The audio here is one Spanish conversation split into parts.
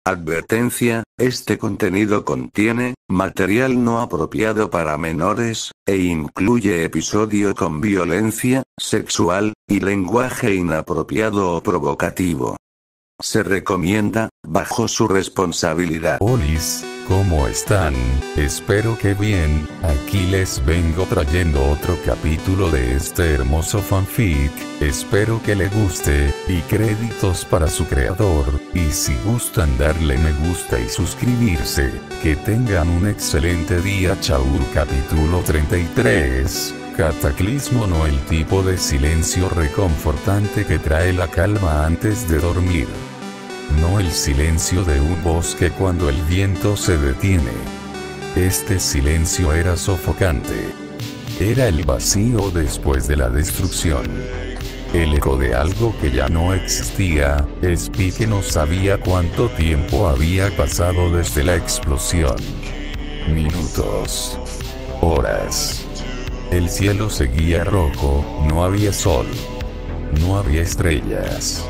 Advertencia, este contenido contiene material no apropiado para menores, e incluye episodio con violencia sexual y lenguaje inapropiado o provocativo. Se recomienda, bajo su responsabilidad. Olis, ¿cómo están? Espero que bien. Aquí les vengo trayendo otro capítulo de este hermoso fanfic. Espero que le guste, y créditos para su creador. Y si gustan darle me gusta y suscribirse. Que tengan un excelente día. Chau. Capítulo 33. Cataclismo, no el tipo de silencio reconfortante que trae la calma antes de dormir. No el silencio de un bosque cuando el viento se detiene. Este silencio era sofocante. Era el vacío después de la destrucción. El eco de algo que ya no existía. Spike no sabía cuánto tiempo había pasado desde la explosión. Minutos. Horas. El cielo seguía rojo, no había sol. No había estrellas.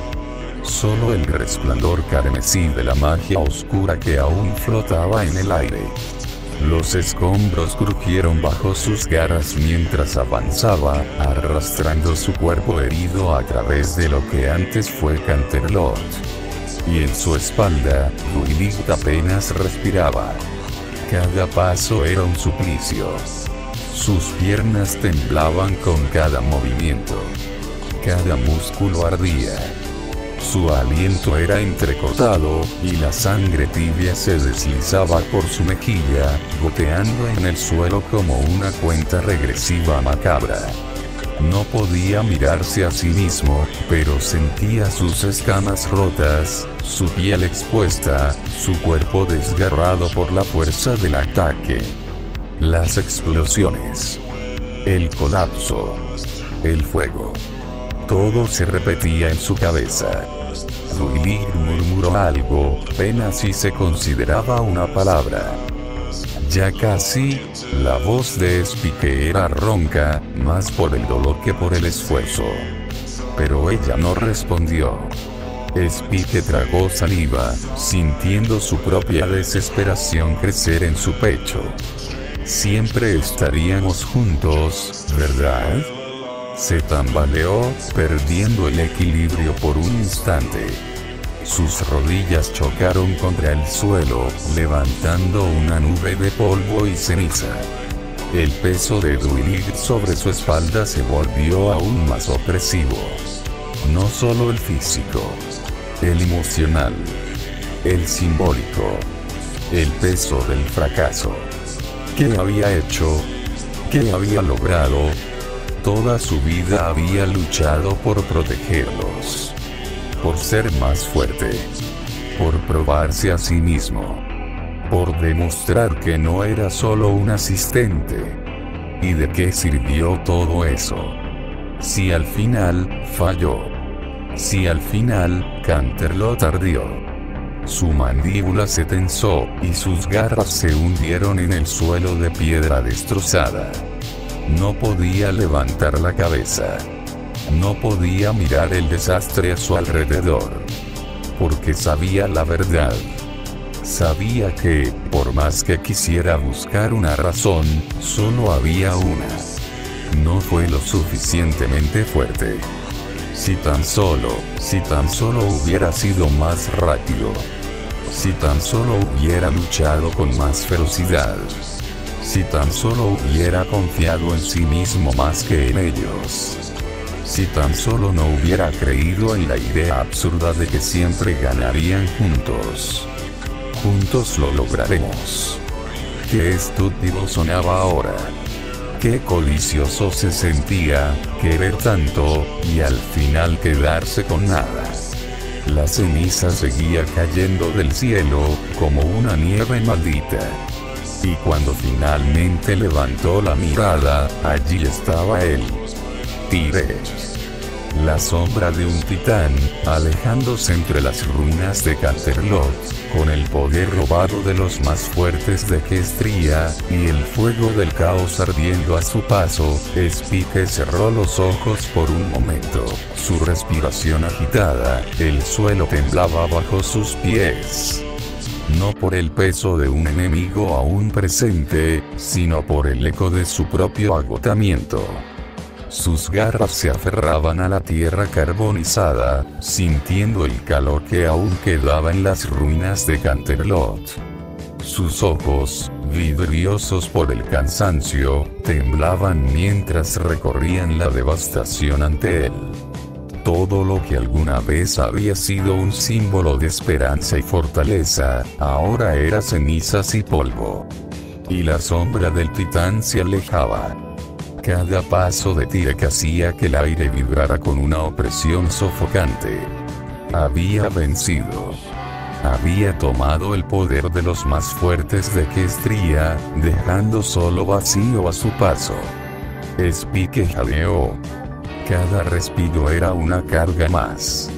Solo el resplandor carmesí de la magia oscura que aún flotaba en el aire. Los escombros crujieron bajo sus garras mientras avanzaba, arrastrando su cuerpo herido a través de lo que antes fue Canterlot. Y en su espalda, Duilig apenas respiraba. Cada paso era un suplicio. Sus piernas temblaban con cada movimiento. Cada músculo ardía. Su aliento era entrecortado, y la sangre tibia se deslizaba por su mejilla, goteando en el suelo como una cuenta regresiva macabra. No podía mirarse a sí mismo, pero sentía sus escamas rotas, su piel expuesta, su cuerpo desgarrado por la fuerza del ataque. Las explosiones. El colapso. El fuego. Todo se repetía en su cabeza. Duilig murmuró algo, apenas si se consideraba una palabra. Ya casi, la voz de Spike era ronca, más por el dolor que por el esfuerzo. Pero ella no respondió. Spike tragó saliva, sintiendo su propia desesperación crecer en su pecho. Siempre estaríamos juntos, ¿verdad? Se tambaleó, perdiendo el equilibrio por un instante. Sus rodillas chocaron contra el suelo, levantando una nube de polvo y ceniza. El peso de Duilig sobre su espalda se volvió aún más opresivo. No solo el físico, el emocional, el simbólico, el peso del fracaso. ¿Qué había hecho? ¿Qué había logrado? Toda su vida había luchado por protegerlos. Por ser más fuerte. Por probarse a sí mismo. Por demostrar que no era solo un asistente. ¿Y de qué sirvió todo eso? Si al final, falló. Si al final, Canterlot ardió. Su mandíbula se tensó, y sus garras se hundieron en el suelo de piedra destrozada. No podía levantar la cabeza. No podía mirar el desastre a su alrededor. Porque sabía la verdad. Sabía que, por más que quisiera buscar una razón, solo había una. No fue lo suficientemente fuerte. Si tan solo hubiera sido más rápido. Si tan solo hubiera luchado con más ferocidad. Si tan solo hubiera confiado en sí mismo más que en ellos. Si tan solo no hubiera creído en la idea absurda de que siempre ganarían juntos. Juntos lo lograremos. Qué estúpido sonaba ahora. Qué codicioso se sentía, querer tanto, y al final quedarse con nada. La ceniza seguía cayendo del cielo, como una nieve maldita. Y cuando finalmente levantó la mirada, allí estaba él. Tyr. La sombra de un titán, alejándose entre las ruinas de Canterlot, con el poder robado de los más fuertes de Questria, y el fuego del caos ardiendo a su paso. Spike cerró los ojos por un momento, su respiración agitada, el suelo temblaba bajo sus pies. no por el peso de un enemigo aún presente, sino por el eco de su propio agotamiento. Sus garras se aferraban a la tierra carbonizada, sintiendo el calor que aún quedaba en las ruinas de Canterlot. Sus ojos, vidriosos por el cansancio, temblaban mientras recorrían la devastación ante él. Todo lo que alguna vez había sido un símbolo de esperanza y fortaleza, ahora era cenizas y polvo. Y la sombra del titán se alejaba. Cada paso de Tyrek hacía que el aire vibrara con una opresión sofocante. Había vencido. Había tomado el poder de los más fuertes de Equestria, dejando solo vacío a su paso. Spike jadeó. Cada respiro era una carga más.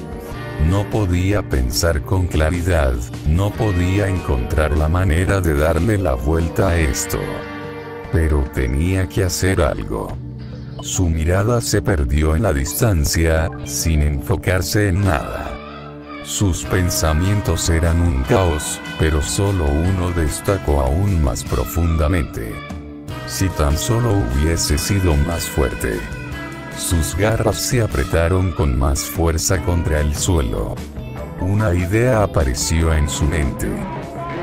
No podía pensar con claridad, no podía encontrar la manera de darle la vuelta a esto. Pero tenía que hacer algo. Su mirada se perdió en la distancia, sin enfocarse en nada. Sus pensamientos eran un caos, pero solo uno destacó aún más profundamente. Si tan solo hubiese sido más fuerte. Sus garras se apretaron con más fuerza contra el suelo. Una idea apareció en su mente.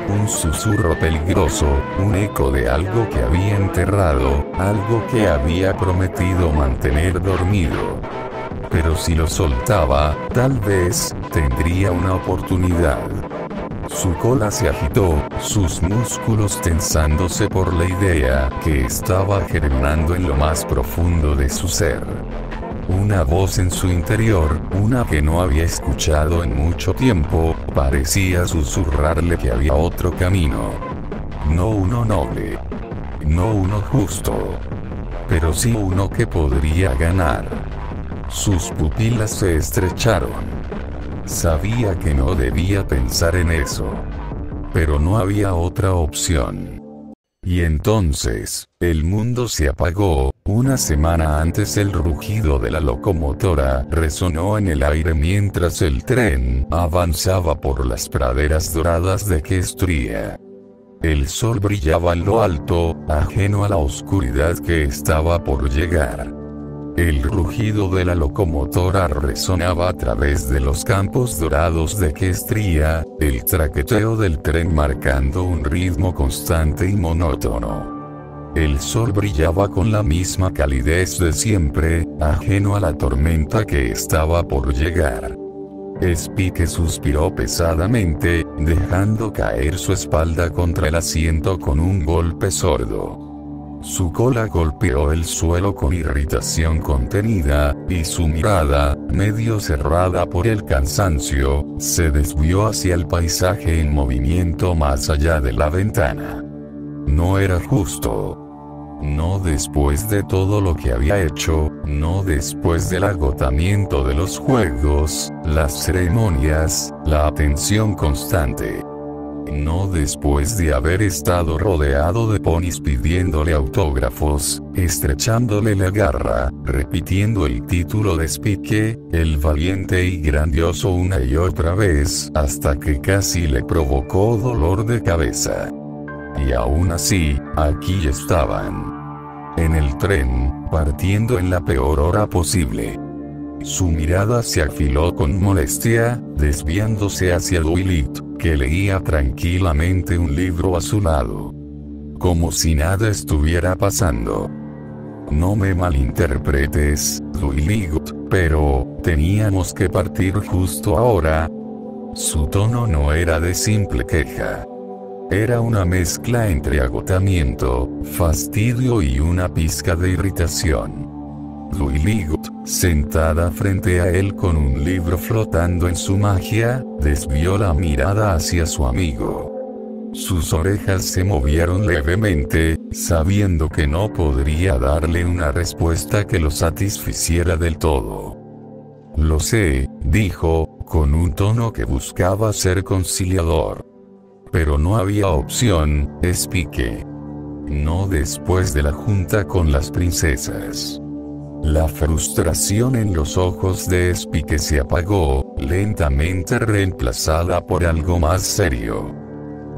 Un susurro peligroso, un eco de algo que había enterrado, algo que había prometido mantener dormido. Pero si lo soltaba, tal vez, tendría una oportunidad. Su cola se agitó, sus músculos tensándose por la idea que estaba germinando en lo más profundo de su ser. Una voz en su interior, una que no había escuchado en mucho tiempo, parecía susurrarle que había otro camino. No uno noble. No uno justo. Pero sí uno que podría ganar. Sus pupilas se estrecharon. Sabía que no debía pensar en eso. Pero no había otra opción. Y entonces, el mundo se apagó. Una semana antes el rugido de la locomotora resonó en el aire mientras el tren avanzaba por las praderas doradas de Equestria. El sol brillaba en lo alto, ajeno a la oscuridad que estaba por llegar. El rugido de la locomotora resonaba a través de los campos dorados de Equestria, el traqueteo del tren marcando un ritmo constante y monótono. El sol brillaba con la misma calidez de siempre, ajeno a la tormenta que estaba por llegar. Spike suspiró pesadamente, dejando caer su espalda contra el asiento con un golpe sordo. Su cola golpeó el suelo con irritación contenida, y su mirada, medio cerrada por el cansancio, se desvió hacia el paisaje en movimiento más allá de la ventana. No era justo. No después de todo lo que había hecho, no después del agotamiento de los juegos, las ceremonias, la atención constante. No después de haber estado rodeado de ponis pidiéndole autógrafos, estrechándole la garra, repitiendo el título de Spike, el valiente y grandioso una y otra vez, hasta que casi le provocó dolor de cabeza. Y aún así, aquí estaban. En el tren, partiendo en la peor hora posible. Su mirada se afiló con molestia, desviándose hacia Dwilit, que leía tranquilamente un libro a su lado. Como si nada estuviera pasando. No me malinterpretes, Dwilit, pero, ¿teníamos que partir justo ahora? Su tono no era de simple queja. Era una mezcla entre agotamiento, fastidio y una pizca de irritación. Dwilit, sentada frente a él con un libro flotando en su magia, desvió la mirada hacia su amigo. Sus orejas se movieron levemente, sabiendo que no podría darle una respuesta que lo satisficiera del todo. Lo sé, dijo, con un tono que buscaba ser conciliador. Pero no había opción, Spike. No después de la junta con las princesas. La frustración en los ojos de Spike se apagó, lentamente reemplazada por algo más serio.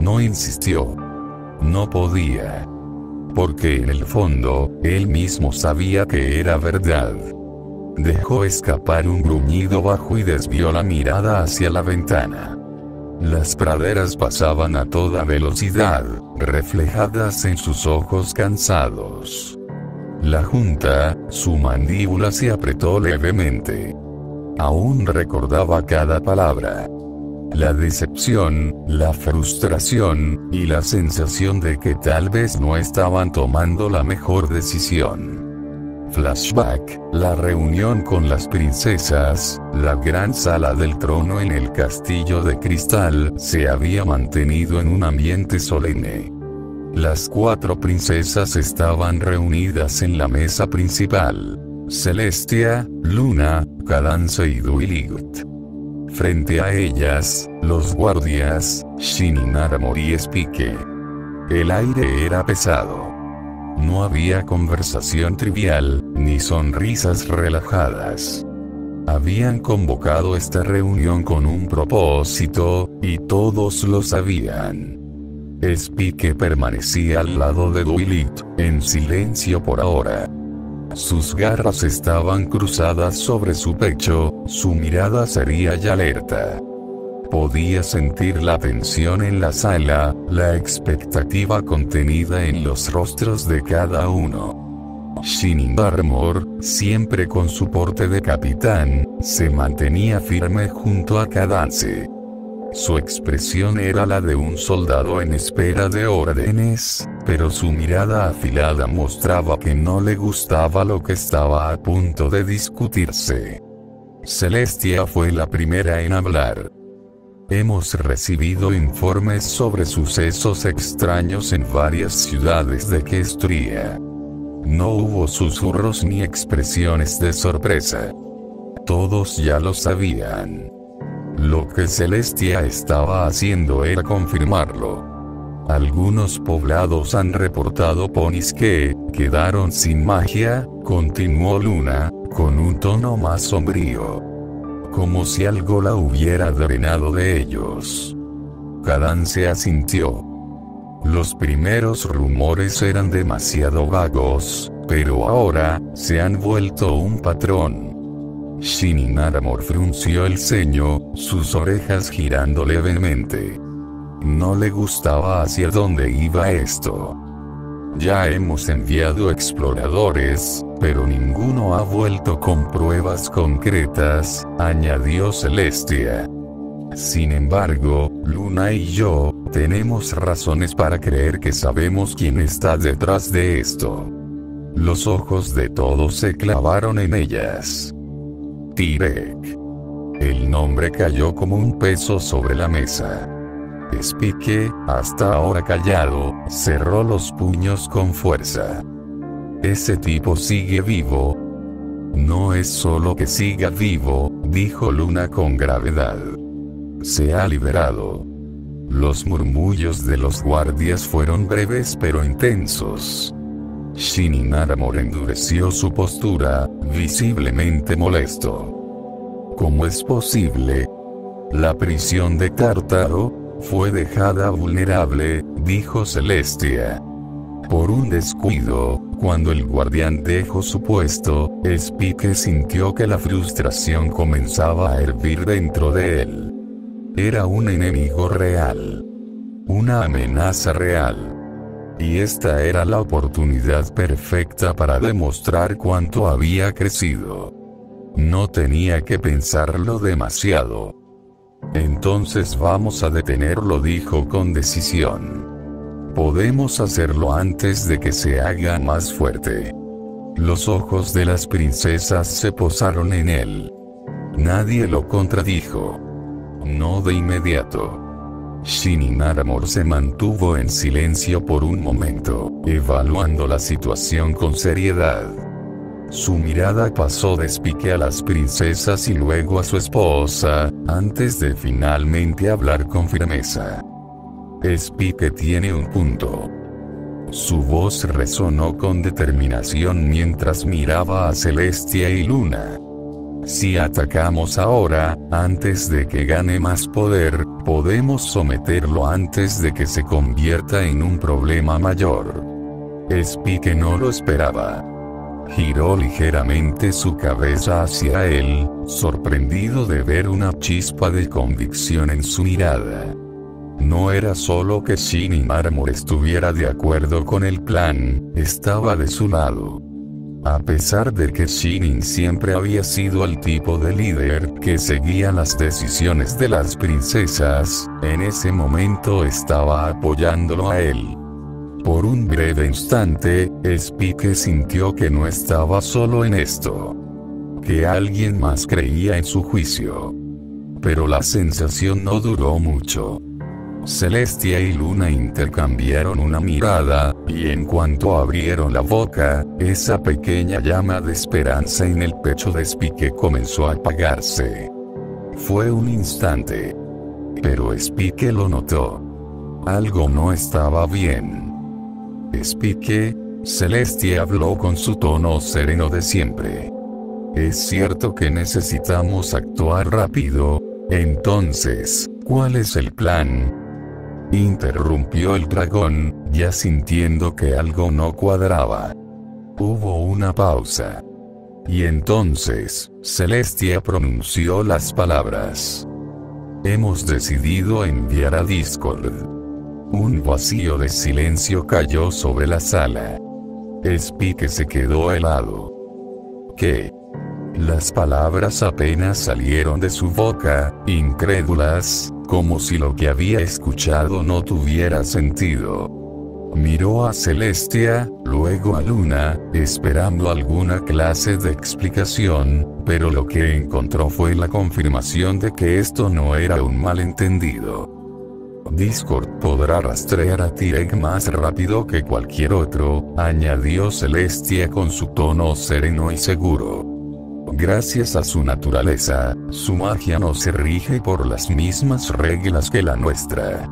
No insistió. No podía. Porque en el fondo, él mismo sabía que era verdad. Dejó escapar un gruñido bajo y desvió la mirada hacia la ventana. Las praderas pasaban a toda velocidad, reflejadas en sus ojos cansados. La junta, su mandíbula se apretó levemente. Aún recordaba cada palabra. La decepción, la frustración, y la sensación de que tal vez no estaban tomando la mejor decisión. Flashback, la reunión con las princesas, la gran sala del trono en el castillo de cristal, se había mantenido en un ambiente solemne. Las 4 princesas estaban reunidas en la mesa principal. Celestia, Luna, Cadance y Duiligt. Frente a ellas, los guardias, Shinimaramor y Spike. El aire era pesado. No había conversación trivial, ni sonrisas relajadas. Habían convocado esta reunión con un propósito, y todos lo sabían. Spike permanecía al lado de Duiligt, en silencio por ahora. Sus garras estaban cruzadas sobre su pecho, su mirada seria y alerta. Podía sentir la tensión en la sala, la expectativa contenida en los rostros de cada uno. Shinimaramor, siempre con su porte de capitán, se mantenía firme junto a Cadance. Su expresión era la de un soldado en espera de órdenes, pero su mirada afilada mostraba que no le gustaba lo que estaba a punto de discutirse. Celestia fue la primera en hablar. Hemos recibido informes sobre sucesos extraños en varias ciudades de Questria. No hubo susurros ni expresiones de sorpresa. Todos ya lo sabían. Lo que Celestia estaba haciendo era confirmarlo. Algunos poblados han reportado ponis que quedaron sin magia, continuó Luna, con un tono más sombrío. Como si algo la hubiera drenado de ellos. Cadance asintió. Los primeros rumores eran demasiado vagos, pero ahora, se han vuelto un patrón. Shinimaramor frunció el ceño, sus orejas girando levemente. No le gustaba hacia dónde iba esto. Ya hemos enviado exploradores, pero ninguno ha vuelto con pruebas concretas, añadió Celestia. Sin embargo, Luna y yo, tenemos razones para creer que sabemos quién está detrás de esto. Los ojos de todos se clavaron en ellas. Tirek. El nombre cayó como un peso sobre la mesa. Spike, hasta ahora callado, cerró los puños con fuerza. Ese tipo sigue vivo. No es solo que siga vivo, dijo Luna con gravedad. Se ha liberado. Los murmullos de los guardias fueron breves pero intensos. Shinimaramor endureció su postura, visiblemente molesto. ¿Cómo es posible? La prisión de Tártaro fue dejada vulnerable, dijo Celestia. Por un descuido, cuando el guardián dejó su puesto, Spike sintió que la frustración comenzaba a hervir dentro de él. Era un enemigo real. Una amenaza real. Y esta era la oportunidad perfecta para demostrar cuánto había crecido. No tenía que pensarlo demasiado. Entonces vamos a detenerlo, dijo con decisión. Podemos hacerlo antes de que se haga más fuerte. Los ojos de las princesas se posaron en él. Nadie lo contradijo. No de inmediato. Shinimaramor se mantuvo en silencio por un momento, evaluando la situación con seriedad. Su mirada pasó de Spike a las princesas y luego a su esposa, antes de finalmente hablar con firmeza. Spike tiene un punto. Su voz resonó con determinación mientras miraba a Celestia y Luna. Si atacamos ahora, antes de que gane más poder, Podemos someterlo antes de que se convierta en un problema mayor. Spike no lo esperaba. Giró ligeramente su cabeza hacia él, sorprendido de ver una chispa de convicción en su mirada. No era solo que Shining Armor estuviera de acuerdo con el plan, estaba de su lado. A pesar de que Shining siempre había sido el tipo de líder que seguía las decisiones de las princesas, en ese momento estaba apoyándolo a él. Por un breve instante, Spike sintió que no estaba solo en esto. Que alguien más creía en su juicio. Pero la sensación no duró mucho. Celestia y Luna intercambiaron una mirada, y en cuanto abrieron la boca, esa pequeña llama de esperanza en el pecho de Spike comenzó a apagarse. Fue un instante. Pero Spike lo notó. Algo no estaba bien. Spike, Celestia habló con su tono sereno de siempre. Es cierto que necesitamos actuar rápido. Entonces, ¿cuál es el plan? Interrumpió el dragón, ya sintiendo que algo no cuadraba. Hubo una pausa. Y entonces, Celestia pronunció las palabras. Hemos decidido enviar a Discord. Un vacío de silencio cayó sobre la sala. Spike se quedó helado. ¿Qué? Las palabras apenas salieron de su boca, incrédulas, como si lo que había escuchado no tuviera sentido. Miró a Celestia, luego a Luna, esperando alguna clase de explicación, pero lo que encontró fue la confirmación de que esto no era un malentendido. Discord podrá rastrear a Tirek más rápido que cualquier otro, añadió Celestia con su tono sereno y seguro. Gracias a su naturaleza, su magia no se rige por las mismas reglas que la nuestra.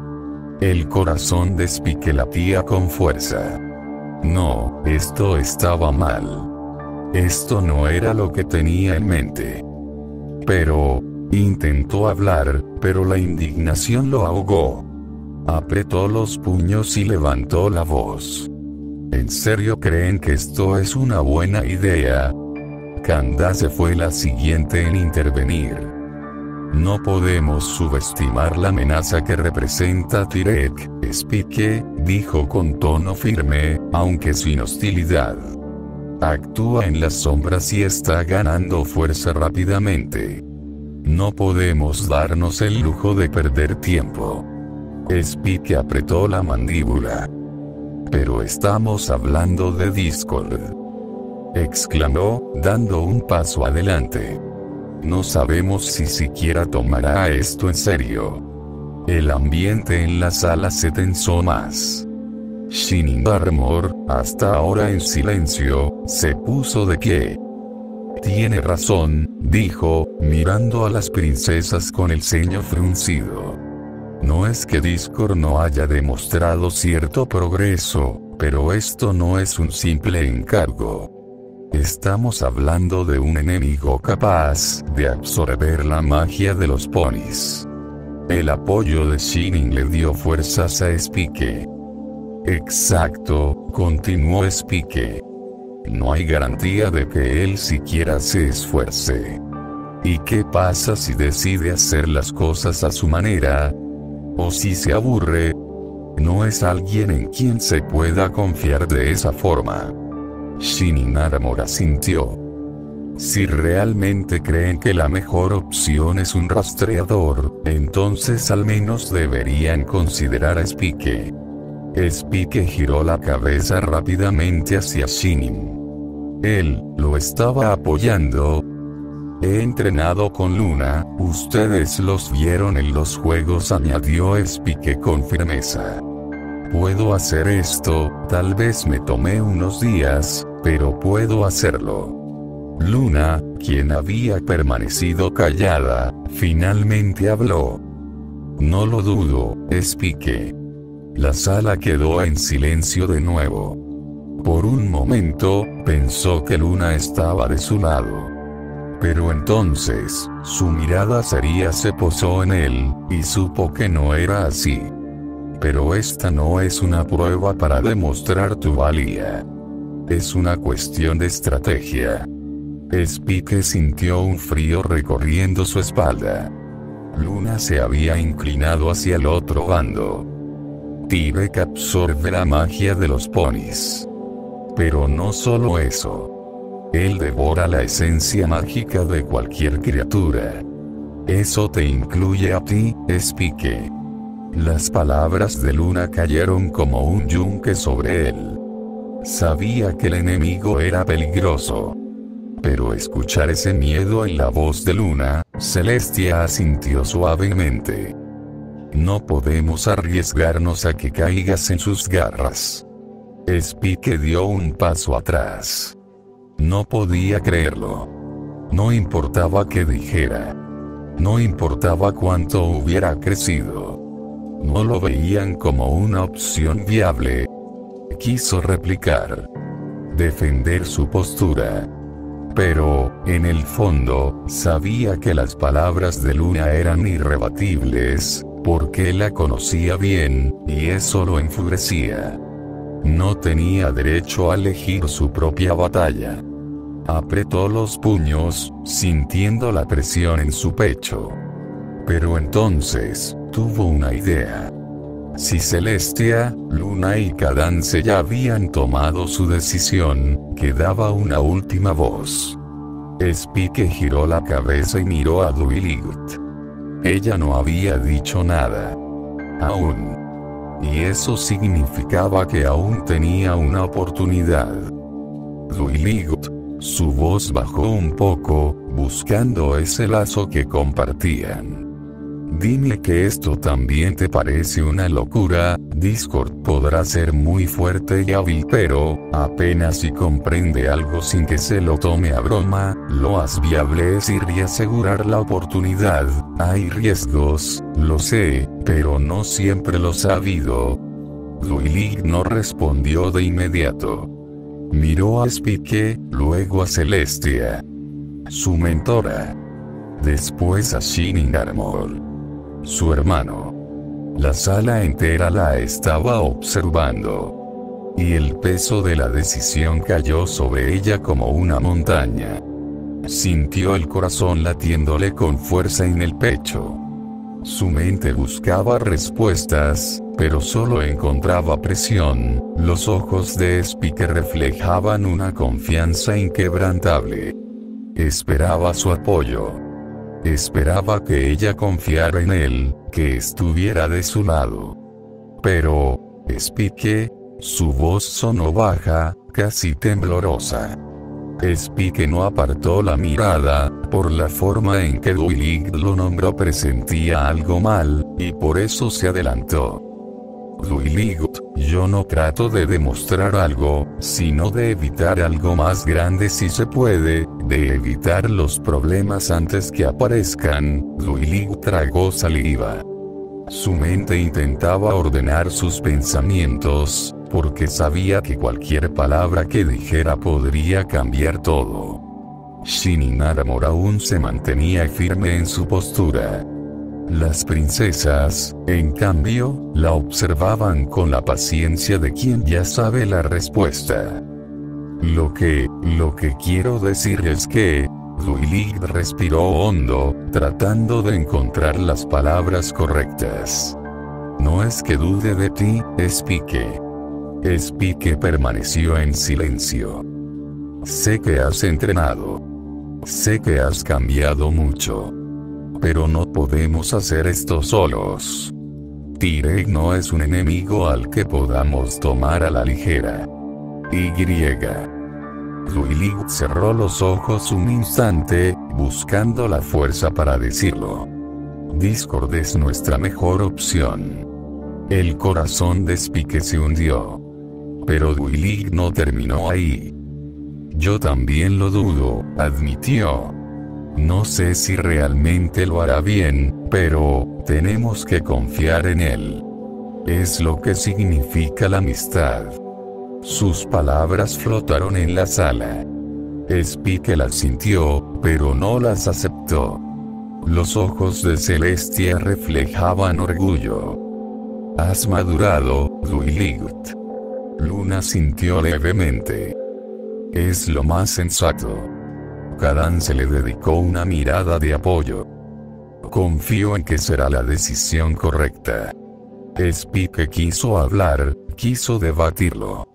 El corazón de Spike latía con fuerza. No, esto estaba mal. Esto no era lo que tenía en mente. Pero, intentó hablar, pero la indignación lo ahogó. Apretó los puños y levantó la voz. ¿En serio creen que esto es una buena idea? Candace fue la siguiente en intervenir. No podemos subestimar la amenaza que representa Tirek, Spike, dijo con tono firme, aunque sin hostilidad. Actúa en las sombras y está ganando fuerza rápidamente. No podemos darnos el lujo de perder tiempo. Spike apretó la mandíbula. Pero estamos hablando de Discord. Exclamó, dando un paso adelante. No sabemos si siquiera tomará esto en serio. El ambiente en la sala se tensó más. Shining Armor, hasta ahora en silencio, se puso de pie. Tiene razón, dijo, mirando a las princesas con el ceño fruncido. No es que Discord no haya demostrado cierto progreso, pero esto no es un simple encargo. Estamos hablando de un enemigo capaz de absorber la magia de los ponis. El apoyo de Shining le dio fuerzas a Spike. Exacto, continuó Spike. No hay garantía de que él siquiera se esfuerce. ¿Y qué pasa si decide hacer las cosas a su manera? ¿O si se aburre? No es alguien en quien se pueda confiar de esa forma. Shining Armor asintió. Si realmente creen que la mejor opción es un rastreador, entonces al menos deberían considerar a Spike. Spike giró la cabeza rápidamente hacia Shining. Él lo estaba apoyando. He entrenado con Luna, ustedes los vieron en los juegos, añadió Spike con firmeza. Puedo hacer esto, tal vez me tomé unos días, pero puedo hacerlo. Luna, quien había permanecido callada, finalmente habló. No lo dudo, Spike. La sala quedó en silencio de nuevo. Por un momento, pensó que Luna estaba de su lado. Pero entonces, su mirada seria se posó en él, y supo que no era así. Pero esta no es una prueba para demostrar tu valía. Es una cuestión de estrategia. Spike sintió un frío recorriendo su espalda. Luna se había inclinado hacia el otro bando. Tyrek absorbe la magia de los ponis. Pero no solo eso. Él devora la esencia mágica de cualquier criatura. Eso te incluye a ti, Spike. Las palabras de Luna cayeron como un yunque sobre él. Sabía que el enemigo era peligroso. Pero escuchar ese miedo en la voz de Luna, Celestia asintió suavemente. No podemos arriesgarnos a que caigas en sus garras. Spike dio un paso atrás. No podía creerlo. No importaba qué dijera. No importaba cuánto hubiera crecido. No lo veían como una opción viable. Quiso replicar. Defender su postura. Pero, en el fondo, sabía que las palabras de Luna eran irrebatibles, porque la conocía bien, y eso lo enfurecía. No tenía derecho a elegir su propia batalla. Apretó los puños, sintiendo la presión en su pecho. Pero entonces, tuvo una idea. Si Celestia, Luna y Cadance ya habían tomado su decisión, quedaba una última voz. Spike giró la cabeza y miró a Duiligt. Ella no había dicho nada. Aún. Y eso significaba que aún tenía una oportunidad. Duiligt. Su voz bajó un poco, buscando ese lazo que compartían. Dime que esto también te parece una locura. Discord podrá ser muy fuerte y hábil, pero, apenas si comprende algo sin que se lo tome a broma, lo más viable es ir y asegurar la oportunidad. Hay riesgos, lo sé, pero no siempre los ha habido. Duiligt no respondió de inmediato. Miró a Spike, luego a Celestia, su mentora. Después a Shining Armor, su hermano. La sala entera la estaba observando. Y el peso de la decisión cayó sobre ella como una montaña. Sintió el corazón latiéndole con fuerza en el pecho. Su mente buscaba respuestas, pero solo encontraba presión. Los ojos de Spike reflejaban una confianza inquebrantable. Esperaba su apoyo. Esperaba que ella confiara en él, que estuviera de su lado. Pero, Spike, su voz sonó baja, casi temblorosa. Spike no apartó la mirada, por la forma en que Duiligt lo nombró presentía algo mal, y por eso se adelantó. Duiligt, yo no trato de demostrar algo, sino de evitar algo más grande si se puede, de evitar los problemas antes que aparezcan. Duiligt tragó saliva. Su mente intentaba ordenar sus pensamientos, porque sabía que cualquier palabra que dijera podría cambiar todo. Shining Armor aún se mantenía firme en su postura. Las princesas, en cambio, la observaban con la paciencia de quien ya sabe la respuesta. Lo que quiero decir es que, Duiligt respiró hondo, tratando de encontrar las palabras correctas. No es que dude de ti, Spike. Spike permaneció en silencio. Sé que has entrenado. Sé que has cambiado mucho. Pero no podemos hacer esto solos. Tyrek no es un enemigo al que podamos tomar a la ligera. Duiligt cerró los ojos un instante, buscando la fuerza para decirlo. Discord es nuestra mejor opción. El corazón de Spike se hundió. Pero Duiligt no terminó ahí. Yo también lo dudo, admitió. No sé si realmente lo hará bien, pero tenemos que confiar en él. Es lo que significa la amistad. Sus palabras flotaron en la sala. Spike las sintió, pero no las aceptó. Los ojos de Celestia reflejaban orgullo. «Has madurado, Dwight». Luna sintió levemente. «Es lo más sensato». Cadance le dedicó una mirada de apoyo. «Confío en que será la decisión correcta». Spike quiso hablar, quiso debatirlo.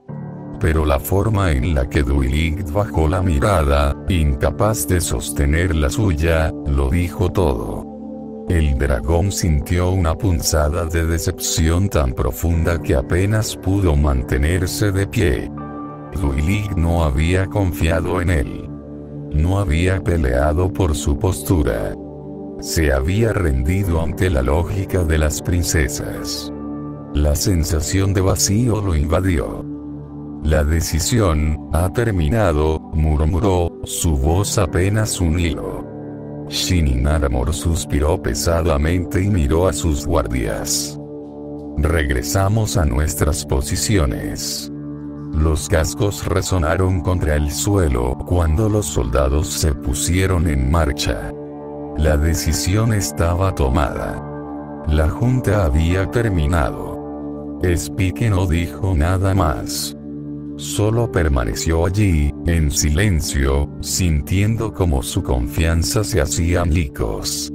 Pero la forma en la que Dwight bajó la mirada, incapaz de sostener la suya, lo dijo todo. El dragón sintió una punzada de decepción tan profunda que apenas pudo mantenerse de pie. Dwight no había confiado en él. No había peleado por su postura. Se había rendido ante la lógica de las princesas. La sensación de vacío lo invadió. «La decisión ha terminado», murmuró, su voz apenas un hilo. Shinin Armor suspiró pesadamente y miró a sus guardias. «Regresamos a nuestras posiciones». Los cascos resonaron contra el suelo cuando los soldados se pusieron en marcha. La decisión estaba tomada. La junta había terminado. Spike no dijo nada más. Solo permaneció allí, en silencio, sintiendo como su confianza se hacía añicos.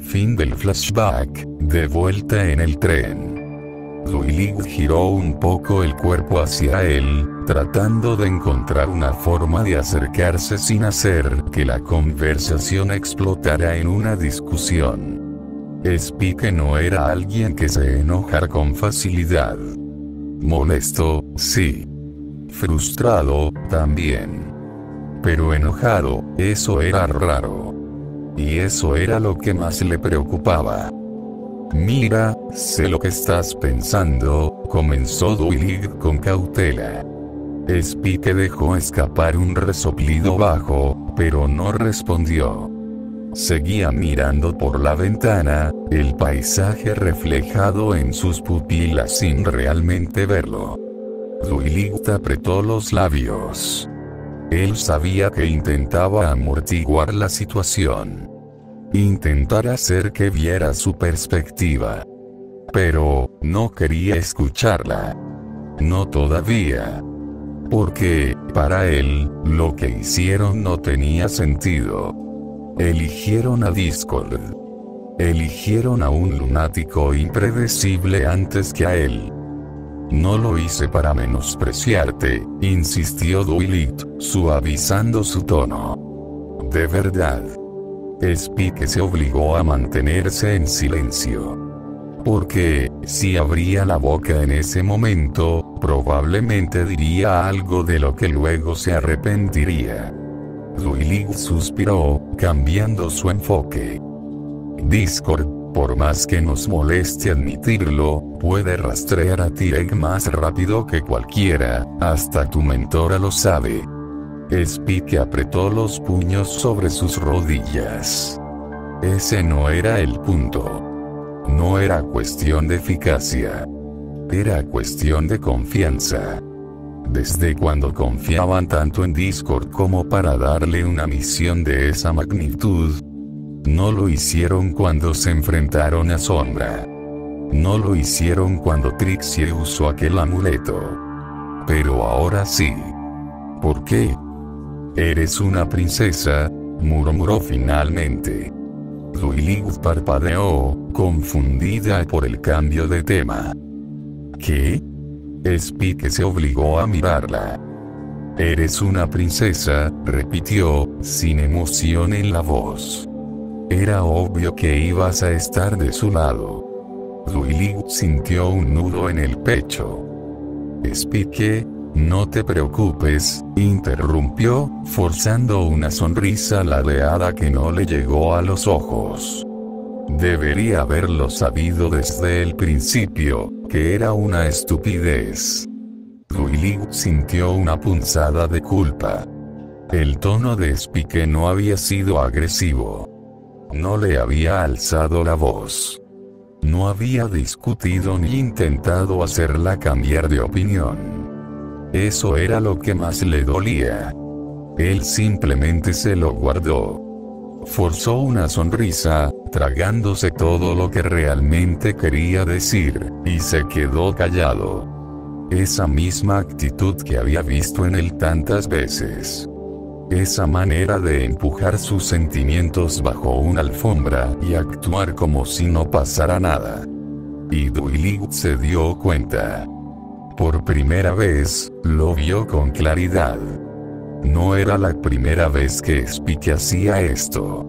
Fin del flashback, de vuelta en el tren. Dwight giró un poco el cuerpo hacia él, tratando de encontrar una forma de acercarse sin hacer que la conversación explotara en una discusión. Spike no era alguien que se enojara con facilidad. Molesto, sí. Frustrado, también. Pero enojado, eso era raro. Y eso era lo que más le preocupaba. «Mira, sé lo que estás pensando», comenzó Dwight con cautela. Spike dejó escapar un resoplido bajo, pero no respondió. Seguía mirando por la ventana, el paisaje reflejado en sus pupilas sin realmente verlo. Dwight apretó los labios. Él sabía que intentaba amortiguar la situación. Intentar hacer que viera su perspectiva. Pero, no quería escucharla. No todavía. Porque, para él, lo que hicieron no tenía sentido. Eligieron a Discord. Eligieron a un lunático impredecible antes que a él. «No lo hice para menospreciarte», insistió Dwight, suavizando su tono. «De verdad». Spike se obligó a mantenerse en silencio. Porque, si abría la boca en ese momento, probablemente diría algo de lo que luego se arrepentiría. Dwight suspiró, cambiando su enfoque. «Discord, por más que nos moleste admitirlo, puede rastrear a Tirek más rápido que cualquiera, hasta tu mentora lo sabe». Spike apretó los puños sobre sus rodillas. Ese no era el punto. No era cuestión de eficacia. Era cuestión de confianza. ¿Desde cuando confiaban tanto en Discord como para darle una misión de esa magnitud? No lo hicieron cuando se enfrentaron a Sombra. No lo hicieron cuando Trixie usó aquel amuleto. Pero ahora sí. ¿Por qué? «Eres una princesa», murmuró finalmente. Dwight parpadeó, confundida por el cambio de tema. ¿Qué? Spike se obligó a mirarla. «Eres una princesa», repitió, sin emoción en la voz. Era obvio que ibas a estar de su lado. Dwight sintió un nudo en el pecho. «Spike, no te preocupes», interrumpió, forzando una sonrisa ladeada que no le llegó a los ojos. Debería haberlo sabido desde el principio, que era una estupidez. Dwight sintió una punzada de culpa. El tono de Spike no había sido agresivo. No le había alzado la voz. No había discutido ni intentado hacerla cambiar de opinión. Eso era lo que más le dolía. Él simplemente se lo guardó. Forzó una sonrisa, tragándose todo lo que realmente quería decir, y se quedó callado. Esa misma actitud que había visto en él tantas veces. Esa manera de empujar sus sentimientos bajo una alfombra y actuar como si no pasara nada. Y Duilig se dio cuenta. Por primera vez, lo vio con claridad. No era la primera vez que Spike hacía esto.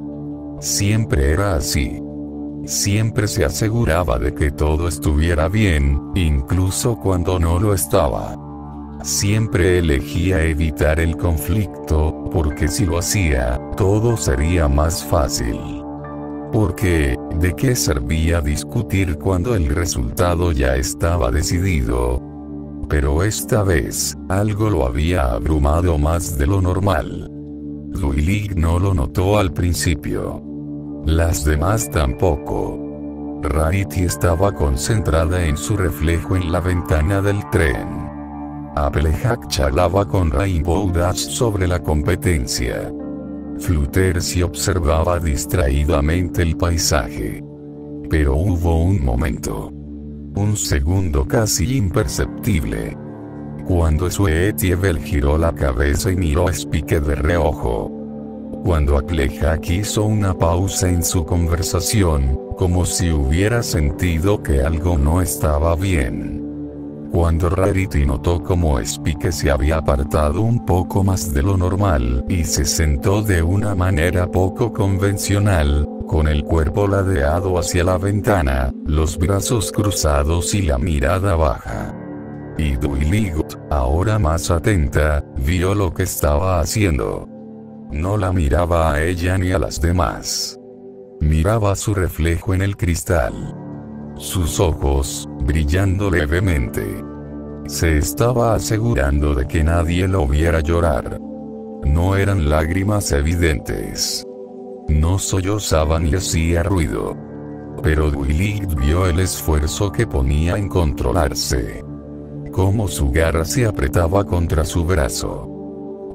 Siempre era así. Siempre se aseguraba de que todo estuviera bien, incluso cuando no lo estaba. Siempre elegía evitar el conflicto, porque si lo hacía, todo sería más fácil. Porque, ¿de qué servía discutir cuando el resultado ya estaba decidido? Pero esta vez, algo lo había abrumado más de lo normal. Duilig no lo notó al principio. Las demás tampoco. Rarity estaba concentrada en su reflejo en la ventana del tren. Applejack charlaba con Rainbow Dash sobre la competencia. Fluttershy observaba distraídamente el paisaje. Pero hubo un momento. Un segundo casi imperceptible. Cuando Sweetievel giró la cabeza y miró a Spike de reojo. Cuando Applejack hizo una pausa en su conversación, como si hubiera sentido que algo no estaba bien. Cuando Rarity notó cómo Spike se había apartado un poco más de lo normal y se sentó de una manera poco convencional, con el cuerpo ladeado hacia la ventana, los brazos cruzados y la mirada baja. Y Duilig, ahora más atenta, vio lo que estaba haciendo. No la miraba a ella ni a las demás. Miraba su reflejo en el cristal. Sus ojos, brillando levemente. Se estaba asegurando de que nadie lo viera llorar. No eran lágrimas evidentes. No sollozaba ni hacía ruido. Pero Duilig vio el esfuerzo que ponía en controlarse. Cómo su garra se apretaba contra su brazo.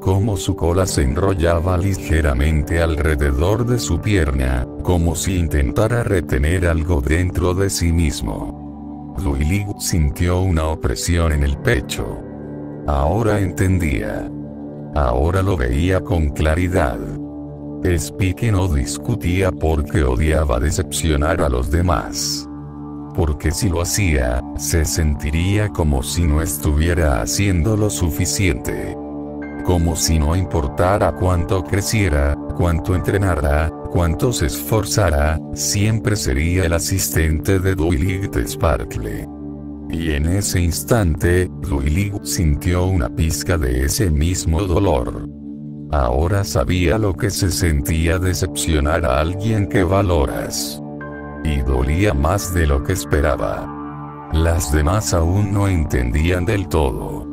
Cómo su cola se enrollaba ligeramente alrededor de su pierna, como si intentara retener algo dentro de sí mismo. Duilig sintió una opresión en el pecho. Ahora entendía. Ahora lo veía con claridad. Spike no discutía porque odiaba decepcionar a los demás. Porque si lo hacía, se sentiría como si no estuviera haciendo lo suficiente. Como si no importara cuánto creciera, cuánto entrenara, cuánto se esforzara, siempre sería el asistente de Duilig de Sparkle. Y en ese instante, Duilig sintió una pizca de ese mismo dolor. Ahora sabía lo que se sentía decepcionar a alguien que valoras. Y dolía más de lo que esperaba. Las demás aún no entendían del todo.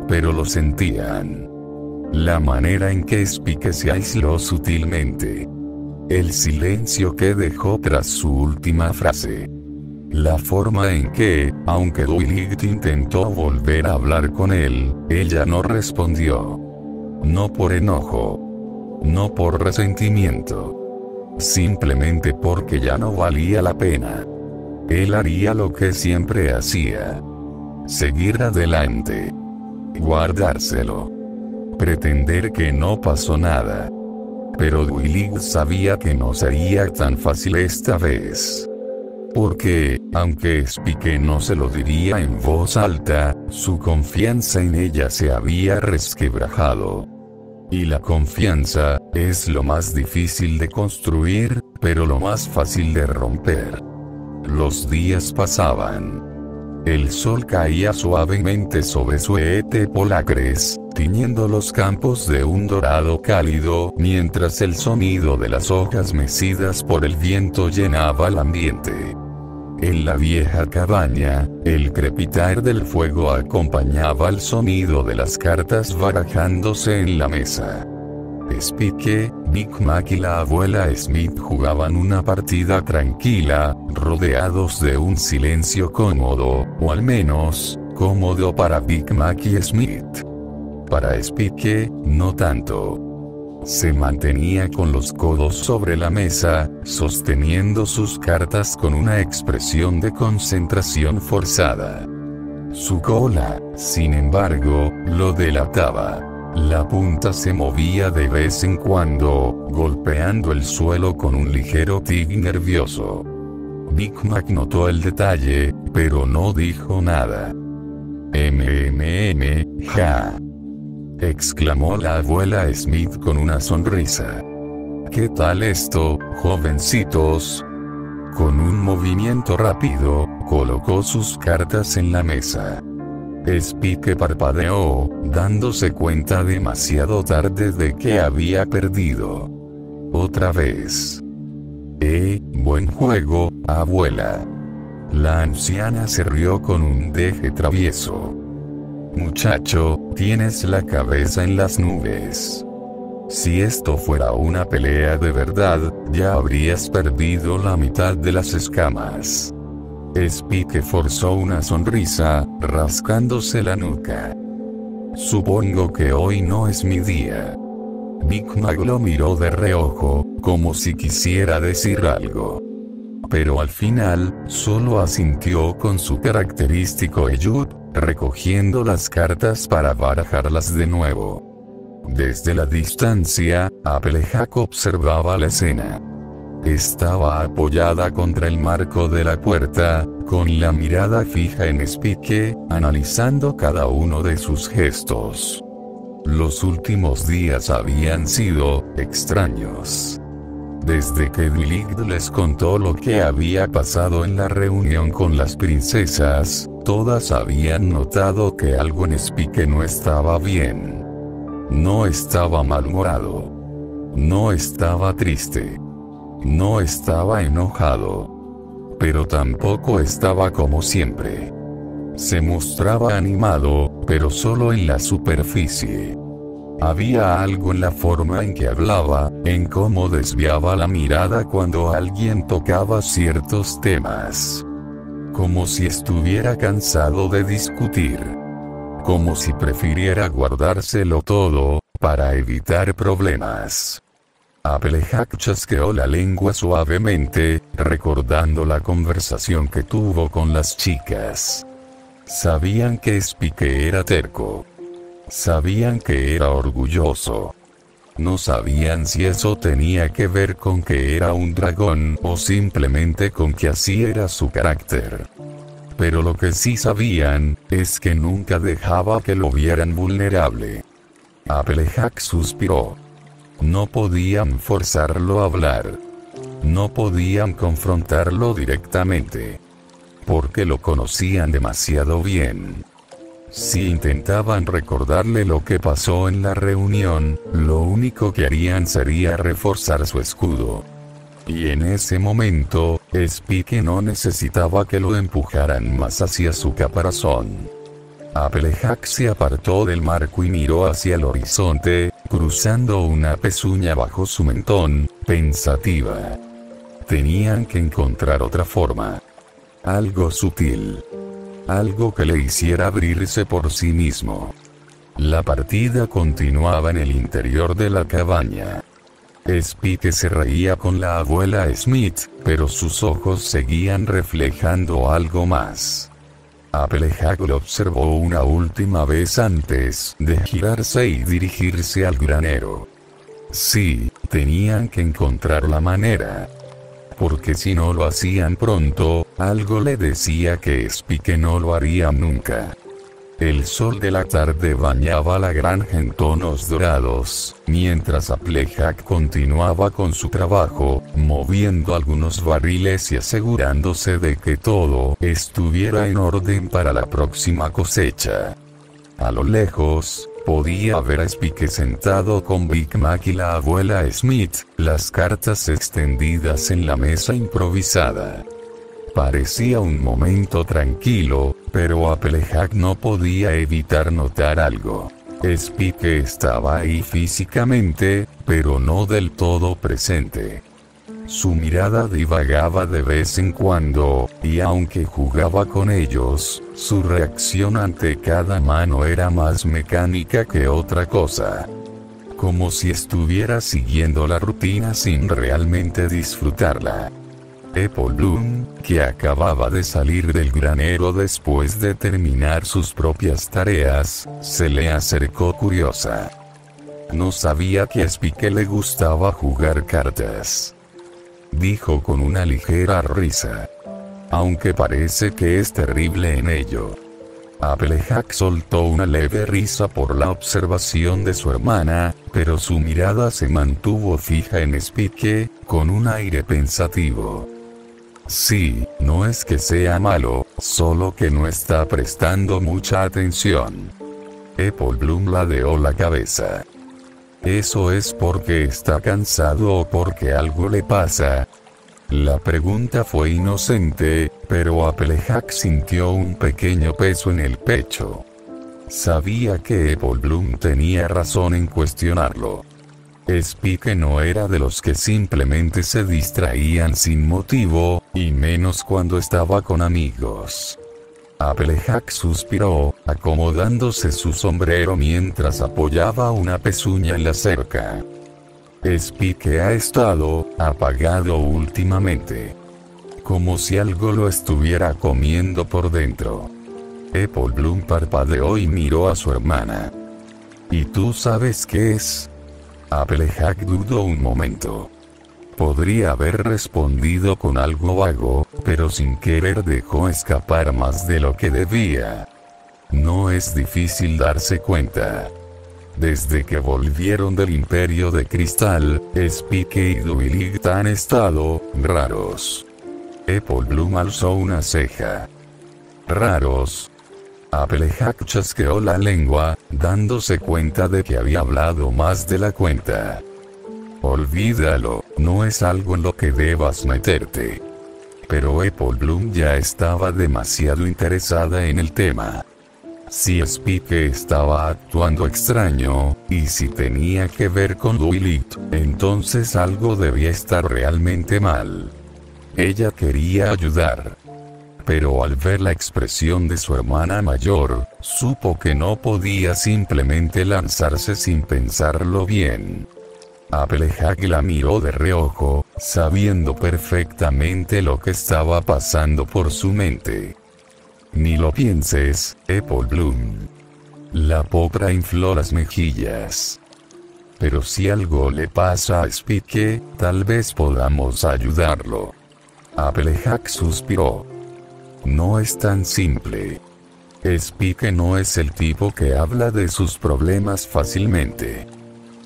Pero lo sentían. La manera en que Spike se aisló sutilmente. El silencio que dejó tras su última frase. La forma en que, aunque Duilig intentó volver a hablar con él, ella no respondió. No por enojo. No por resentimiento. Simplemente porque ya no valía la pena. Él haría lo que siempre hacía. Seguir adelante. Guardárselo. Pretender que no pasó nada. Pero Duilig sabía que no sería tan fácil esta vez. Porque, aunque Spike no se lo diría en voz alta, su confianza en ella se había resquebrajado. Y la confianza, es lo más difícil de construir, pero lo más fácil de romper. Los días pasaban. El sol caía suavemente sobre Sweetapple Acres, tiñendo los campos de un dorado cálido, mientras el sonido de las hojas mecidas por el viento llenaba el ambiente. En la vieja cabaña, el crepitar del fuego acompañaba el sonido de las cartas barajándose en la mesa. Spike, Big Mac y la abuela Smith jugaban una partida tranquila, rodeados de un silencio cómodo, o al menos, cómodo para Big Mac y Smith. para Spike, no tanto. Se mantenía con los codos sobre la mesa, sosteniendo sus cartas con una expresión de concentración forzada. Su cola, sin embargo, lo delataba. La punta se movía de vez en cuando, golpeando el suelo con un ligero tic nervioso. Big Mac notó el detalle, pero no dijo nada. Ja. Exclamó la abuela Smith con una sonrisa. ¿Qué tal esto, jovencitos? Con un movimiento rápido, colocó sus cartas en la mesa. Spike parpadeó, dándose cuenta demasiado tarde de que había perdido. Otra vez. Buen juego, abuela. La anciana se rió con un deje travieso. Muchacho, tienes la cabeza en las nubes. Si esto fuera una pelea de verdad, ya habrías perdido la mitad de las escamas. Spike forzó una sonrisa, rascándose la nuca. Supongo que hoy no es mi día. Big Mac lo miró de reojo, como si quisiera decir algo. Pero al final, solo asintió con su característico eyud, recogiendo las cartas para barajarlas de nuevo. Desde la distancia, Applejack observaba la escena. Estaba apoyada contra el marco de la puerta, con la mirada fija en Spike, analizando cada uno de sus gestos. Los últimos días habían sido extraños. Desde que Dwight les contó lo que había pasado en la reunión con las princesas, todas habían notado que algo en Spike no estaba bien. No estaba malhumorado. No estaba triste. No estaba enojado. Pero tampoco estaba como siempre. Se mostraba animado, pero solo en la superficie. Había algo en la forma en que hablaba, en cómo desviaba la mirada cuando alguien tocaba ciertos temas. Como si estuviera cansado de discutir. Como si prefiriera guardárselo todo, para evitar problemas. Applejack chasqueó la lengua suavemente, recordando la conversación que tuvo con las chicas. Sabían que Spike era terco. Sabían que era orgulloso. No sabían si eso tenía que ver con que era un dragón o simplemente con que así era su carácter. Pero lo que sí sabían, es que nunca dejaba que lo vieran vulnerable. Applejack suspiró. No podían forzarlo a hablar. No podían confrontarlo directamente. Porque lo conocían demasiado bien. Si intentaban recordarle lo que pasó en la reunión, lo único que harían sería reforzar su escudo. Y en ese momento, Spike no necesitaba que lo empujaran más hacia su caparazón. Applejack se apartó del marco y miró hacia el horizonte, cruzando una pezuña bajo su mentón, pensativa. Tenían que encontrar otra forma. Algo sutil. Algo que le hiciera abrirse por sí mismo. La partida continuaba en el interior de la cabaña. Spike se reía con la abuela Smith, pero sus ojos seguían reflejando algo más. Applejack lo observó una última vez antes de girarse y dirigirse al granero. Sí, tenían que encontrar la manera. Porque si no lo hacían pronto, algo le decía que Spike no lo haría nunca. El sol de la tarde bañaba la granja en tonos dorados, mientras Applejack continuaba con su trabajo, moviendo algunos barriles y asegurándose de que todo estuviera en orden para la próxima cosecha. A lo lejos, podía ver a Spike sentado con Big Mac y la abuela Smith, las cartas extendidas en la mesa improvisada. Parecía un momento tranquilo, pero Applejack no podía evitar notar algo. Spike estaba ahí físicamente, pero no del todo presente. Su mirada divagaba de vez en cuando, y aunque jugaba con ellos, su reacción ante cada mano era más mecánica que otra cosa. Como si estuviera siguiendo la rutina sin realmente disfrutarla. Apple Bloom, que acababa de salir del granero después de terminar sus propias tareas, se le acercó curiosa. No sabía que a Spike le gustaba jugar cartas, dijo con una ligera risa. Aunque parece que es terrible en ello. Applejack soltó una leve risa por la observación de su hermana, pero su mirada se mantuvo fija en Spike, con un aire pensativo. Sí, no es que sea malo, solo que no está prestando mucha atención. Apple Bloom ladeó la cabeza. ¿Eso es porque está cansado o porque algo le pasa? La pregunta fue inocente, pero Applejack sintió un pequeño peso en el pecho. Sabía que Apple Bloom tenía razón en cuestionarlo. Spike no era de los que simplemente se distraían sin motivo, y menos cuando estaba con amigos. Applejack suspiró, acomodándose su sombrero mientras apoyaba una pezuña en la cerca. Spike ha estado apagado últimamente. Como si algo lo estuviera comiendo por dentro. Apple Bloom parpadeó y miró a su hermana. ¿Y tú sabes qué es? Applejack dudó un momento. Podría haber respondido con algo vago, pero sin querer dejó escapar más de lo que debía. No es difícil darse cuenta. Desde que volvieron del Imperio de Cristal, Spike y Dwight han estado raros. Apple Bloom alzó una ceja. ¿Raros? Applejack chasqueó la lengua, dándose cuenta de que había hablado más de la cuenta. Olvídalo, no es algo en lo que debas meterte. Pero Apple Bloom ya estaba demasiado interesada en el tema. Si Spike estaba actuando extraño, y si tenía que ver con Dwight, entonces algo debía estar realmente mal. Ella quería ayudar. Pero al ver la expresión de su hermana mayor, supo que no podía simplemente lanzarse sin pensarlo bien. Applejack la miró de reojo, sabiendo perfectamente lo que estaba pasando por su mente. Ni lo pienses, Apple Bloom. La pobre infló las mejillas. Pero si algo le pasa a Spike, tal vez podamos ayudarlo. Applejack suspiró. No es tan simple. Spike no es el tipo que habla de sus problemas fácilmente.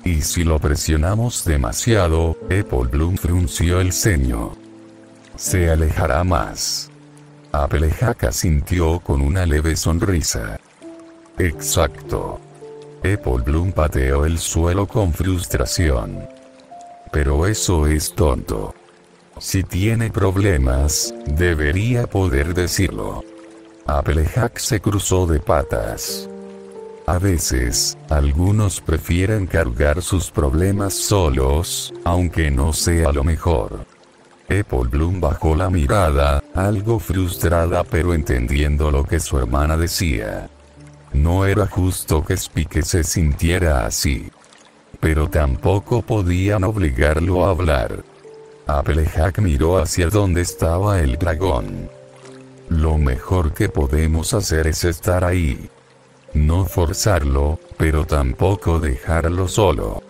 Y si lo presionamos demasiado, Apple Bloom frunció el ceño. Se alejará más. Applejack asintió con una leve sonrisa. Exacto. Apple Bloom pateó el suelo con frustración. Pero eso es tonto. Si tiene problemas, debería poder decirlo. Applejack se cruzó de patas. A veces, algunos prefieren cargar sus problemas solos, aunque no sea lo mejor. Apple Bloom bajó la mirada, algo frustrada pero entendiendo lo que su hermana decía. No era justo que Spike se sintiera así. Pero tampoco podían obligarlo a hablar. Applejack miró hacia donde estaba el dragón. Lo mejor que podemos hacer es estar ahí. No forzarlo, pero tampoco dejarlo solo.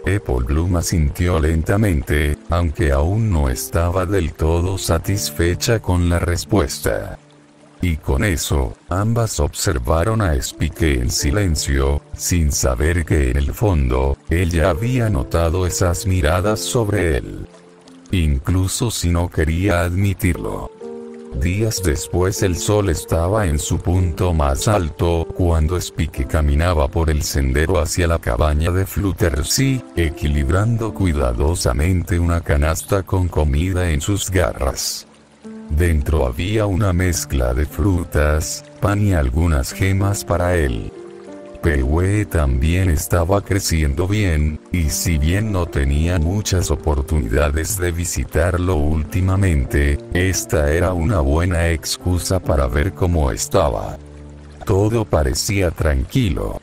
Apple Bloom asintió lentamente, aunque aún no estaba del todo satisfecha con la respuesta. Y con eso, ambas observaron a Spike en silencio, sin saber que en el fondo, ella había notado esas miradas sobre él. Incluso si no quería admitirlo. Días después el sol estaba en su punto más alto, cuando Spike caminaba por el sendero hacia la cabaña de Fluttershy, equilibrando cuidadosamente una canasta con comida en sus garras. Dentro había una mezcla de frutas, pan y algunas gemas para él. Pewee también estaba creciendo bien, Y si bien no tenía muchas oportunidades de visitarlo últimamente, esta era una buena excusa para ver cómo estaba. Todo parecía tranquilo.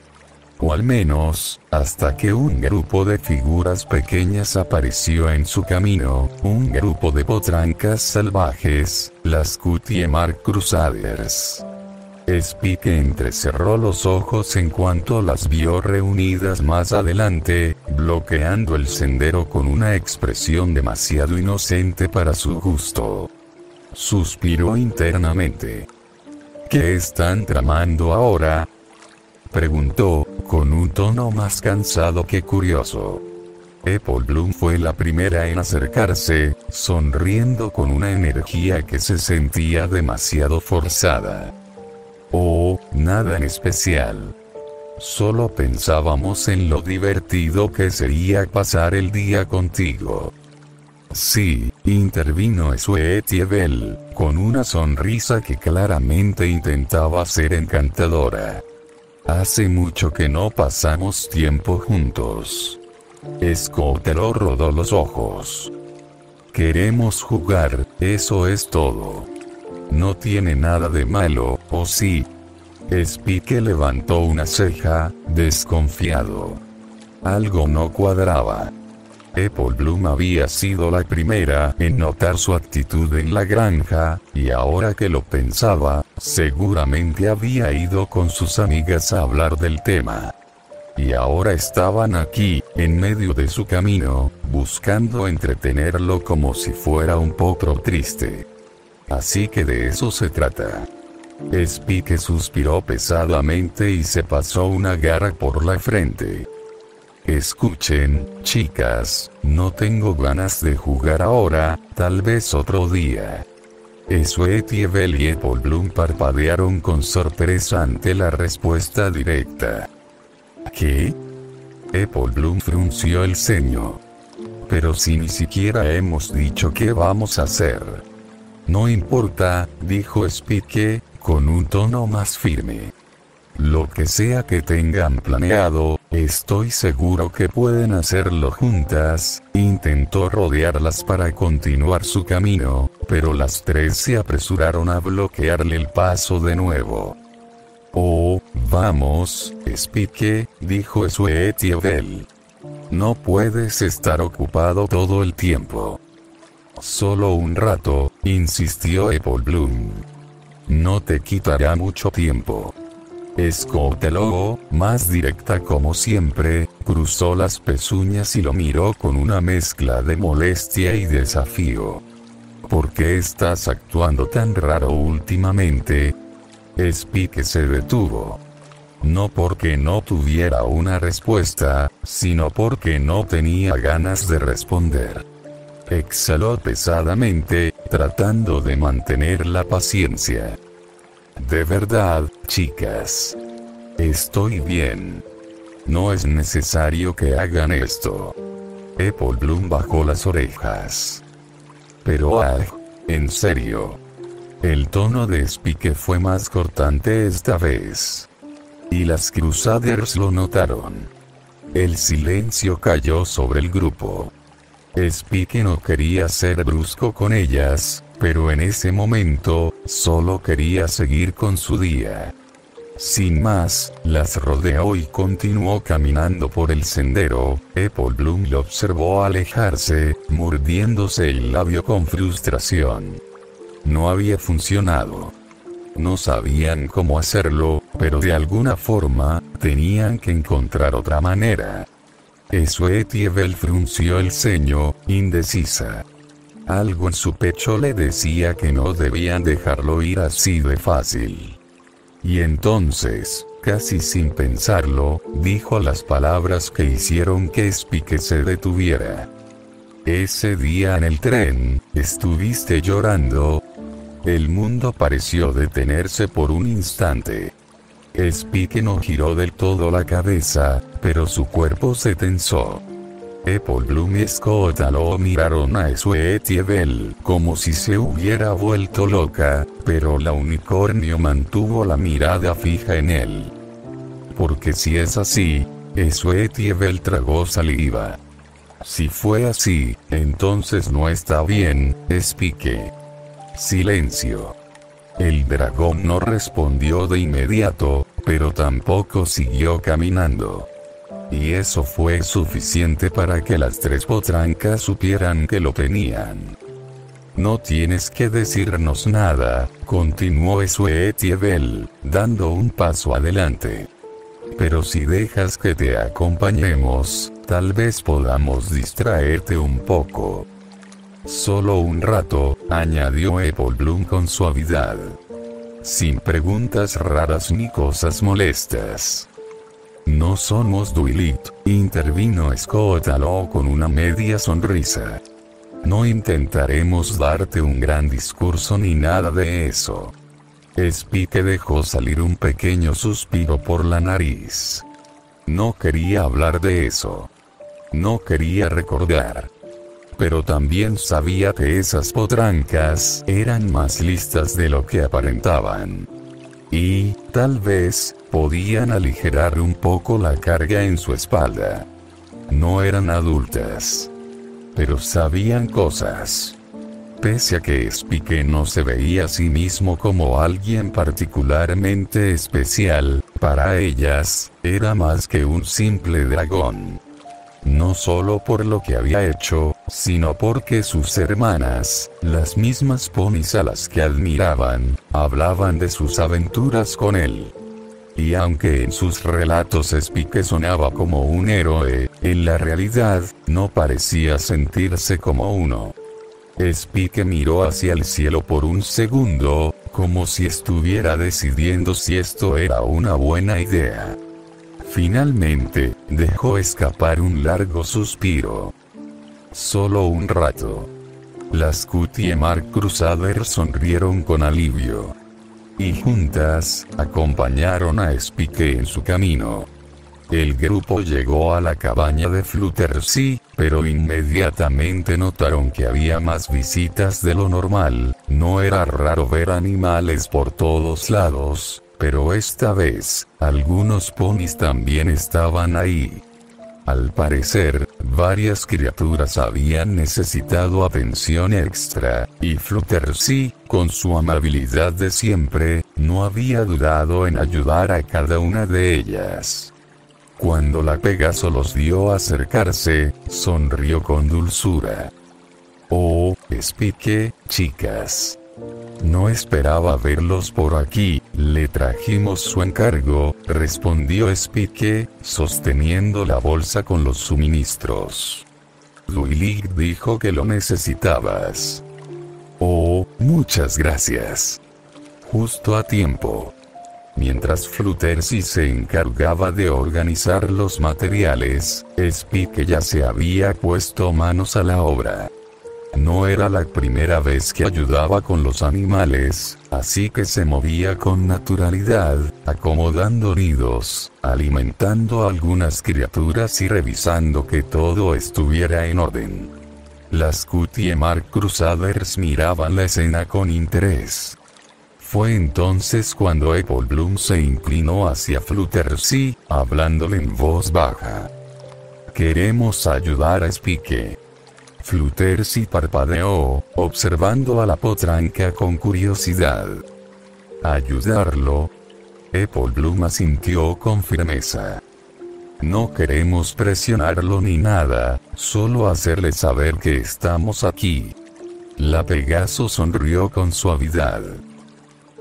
O al menos, hasta que un grupo de figuras pequeñas apareció en su camino, un grupo de potrancas salvajes, las Cutie Mark Crusaders. Spike entrecerró los ojos en cuanto las vio reunidas más adelante, bloqueando el sendero con una expresión demasiado inocente para su gusto. Suspiró internamente. ¿Qué están tramando ahora?, preguntó, con un tono más cansado que curioso. Apple Bloom fue la primera en acercarse, sonriendo con una energía que se sentía demasiado forzada. Oh, nada en especial. Solo pensábamos en lo divertido que sería pasar el día contigo. Sí, intervino Sweetiebel, con una sonrisa que claramente intentaba ser encantadora. Hace mucho que no pasamos tiempo juntos. Scoutero rodó los ojos. Queremos jugar, eso es todo. No tiene nada de malo, ¿o sí? Spike levantó una ceja, desconfiado. Algo no cuadraba. Apple Bloom había sido la primera en notar su actitud en la granja, y ahora que lo pensaba, seguramente había ido con sus amigas a hablar del tema. Y ahora estaban aquí, en medio de su camino, buscando entretenerlo como si fuera un poco triste. Así que de eso se trata. Spike suspiró pesadamente y se pasó una garra por la frente. Escuchen, chicas, no tengo ganas de jugar ahora, tal vez otro día. Sweetiebel y Apple Bloom parpadearon con sorpresa ante la respuesta directa. ¿Qué? Apple Bloom frunció el ceño. Pero si ni siquiera hemos dicho qué vamos a hacer. No importa, dijo Spike, con un tono más firme. Lo que sea que tengan planeado, estoy seguro que pueden hacerlo juntas. Intentó rodearlas para continuar su camino, pero las tres se apresuraron a bloquearle el paso de nuevo. Oh, vamos, Spike, dijo Sweetiebel. No puedes estar ocupado todo el tiempo. Solo un rato, insistió Apple Bloom. No te quitará mucho tiempo. Scoutelo, más directa como siempre, cruzó las pezuñas y lo miró con una mezcla de molestia y desafío. ¿Por qué estás actuando tan raro últimamente? Spike se detuvo. No porque no tuviera una respuesta, sino porque no tenía ganas de responder. Exhaló pesadamente, tratando de mantener la paciencia. De verdad, chicas. Estoy bien. No es necesario que hagan esto. Apple Bloom bajó las orejas. Pero en serio. El tono de Spike fue más cortante esta vez. Y las Crusaders lo notaron. El silencio cayó sobre el grupo. Spike no quería ser brusco con ellas, pero en ese momento, solo quería seguir con su día. Sin más, las rodeó y continuó caminando por el sendero. Apple Bloom lo observó alejarse, mordiéndose el labio con frustración. No había funcionado. No sabían cómo hacerlo, pero de alguna forma, tenían que encontrar otra manera. Sweetiebel frunció el ceño, indecisa. Algo en su pecho le decía que no debían dejarlo ir así de fácil. Y entonces, casi sin pensarlo, dijo las palabras que hicieron que Spike se detuviera. Ese día en el tren, estuviste llorando. El mundo pareció detenerse por un instante. Spike no giró del todo la cabeza, pero su cuerpo se tensó. Apple Bloom y Scoutelo miraron a Sweetiebel como si se hubiera vuelto loca, pero la unicornio mantuvo la mirada fija en él. Porque si es así, Sweetiebel tragó saliva. Si fue así, entonces no está bien, Spike. Silencio. El dragón no respondió de inmediato, pero tampoco siguió caminando. Y eso fue suficiente para que las tres potrancas supieran que lo tenían. No tienes que decirnos nada, continuó Sweetiebel, dando un paso adelante. Pero si dejas que te acompañemos, tal vez podamos distraerte un poco. Solo un rato, añadió Apple Bloom con suavidad. Sin preguntas raras ni cosas molestas. No somos Duilit, intervino Scott Allo con una media sonrisa. No intentaremos darte un gran discurso ni nada de eso. Spike dejó salir un pequeño suspiro por la nariz. No quería hablar de eso. No quería recordar. Pero también sabía que esas potrancas eran más listas de lo que aparentaban. Y, tal vez, podían aligerar un poco la carga en su espalda. No eran adultas. Pero sabían cosas. Pese a que Spike no se veía a sí mismo como alguien particularmente especial, para ellas, era más que un simple dragón. No solo por lo que había hecho, sino porque sus hermanas, las mismas ponis a las que admiraban, hablaban de sus aventuras con él. Y aunque en sus relatos Spike sonaba como un héroe, en la realidad, no parecía sentirse como uno. Spike miró hacia el cielo por un segundo, como si estuviera decidiendo si esto era una buena idea. Finalmente, dejó escapar un largo suspiro. Solo un rato. Las Cutie Mark Crusaders sonrieron con alivio. Y juntas, acompañaron a Spike en su camino. El grupo llegó a la cabaña de Fluttershy, pero inmediatamente notaron que había más visitas de lo normal. No era raro ver animales por todos lados, pero esta vez, algunos ponis también estaban ahí. Al parecer, varias criaturas habían necesitado atención extra, y Fluttershy, con su amabilidad de siempre, no había dudado en ayudar a cada una de ellas. Cuando la Pegaso los vio acercarse, sonrió con dulzura. Oh, Spike, chicas. No esperaba verlos por aquí, le trajimos su encargo, respondió Spike, sosteniendo la bolsa con los suministros. Duilig dijo que lo necesitabas. Oh, muchas gracias. Justo a tiempo. Mientras Fluttershy se encargaba de organizar los materiales, Spike ya se había puesto manos a la obra. No era la primera vez que ayudaba con los animales, así que se movía con naturalidad, acomodando nidos, alimentando a algunas criaturas y revisando que todo estuviera en orden. Las Cutie Mark Crusaders miraban la escena con interés. Fue entonces cuando Apple Bloom se inclinó hacia Fluttershy, hablándole en voz baja. Queremos ayudar a Spike. Fluttershy parpadeó, observando a la potranca con curiosidad. ¿Ayudarlo? Apple Bloom asintió con firmeza. No queremos presionarlo ni nada, solo hacerle saber que estamos aquí. La Pegaso sonrió con suavidad.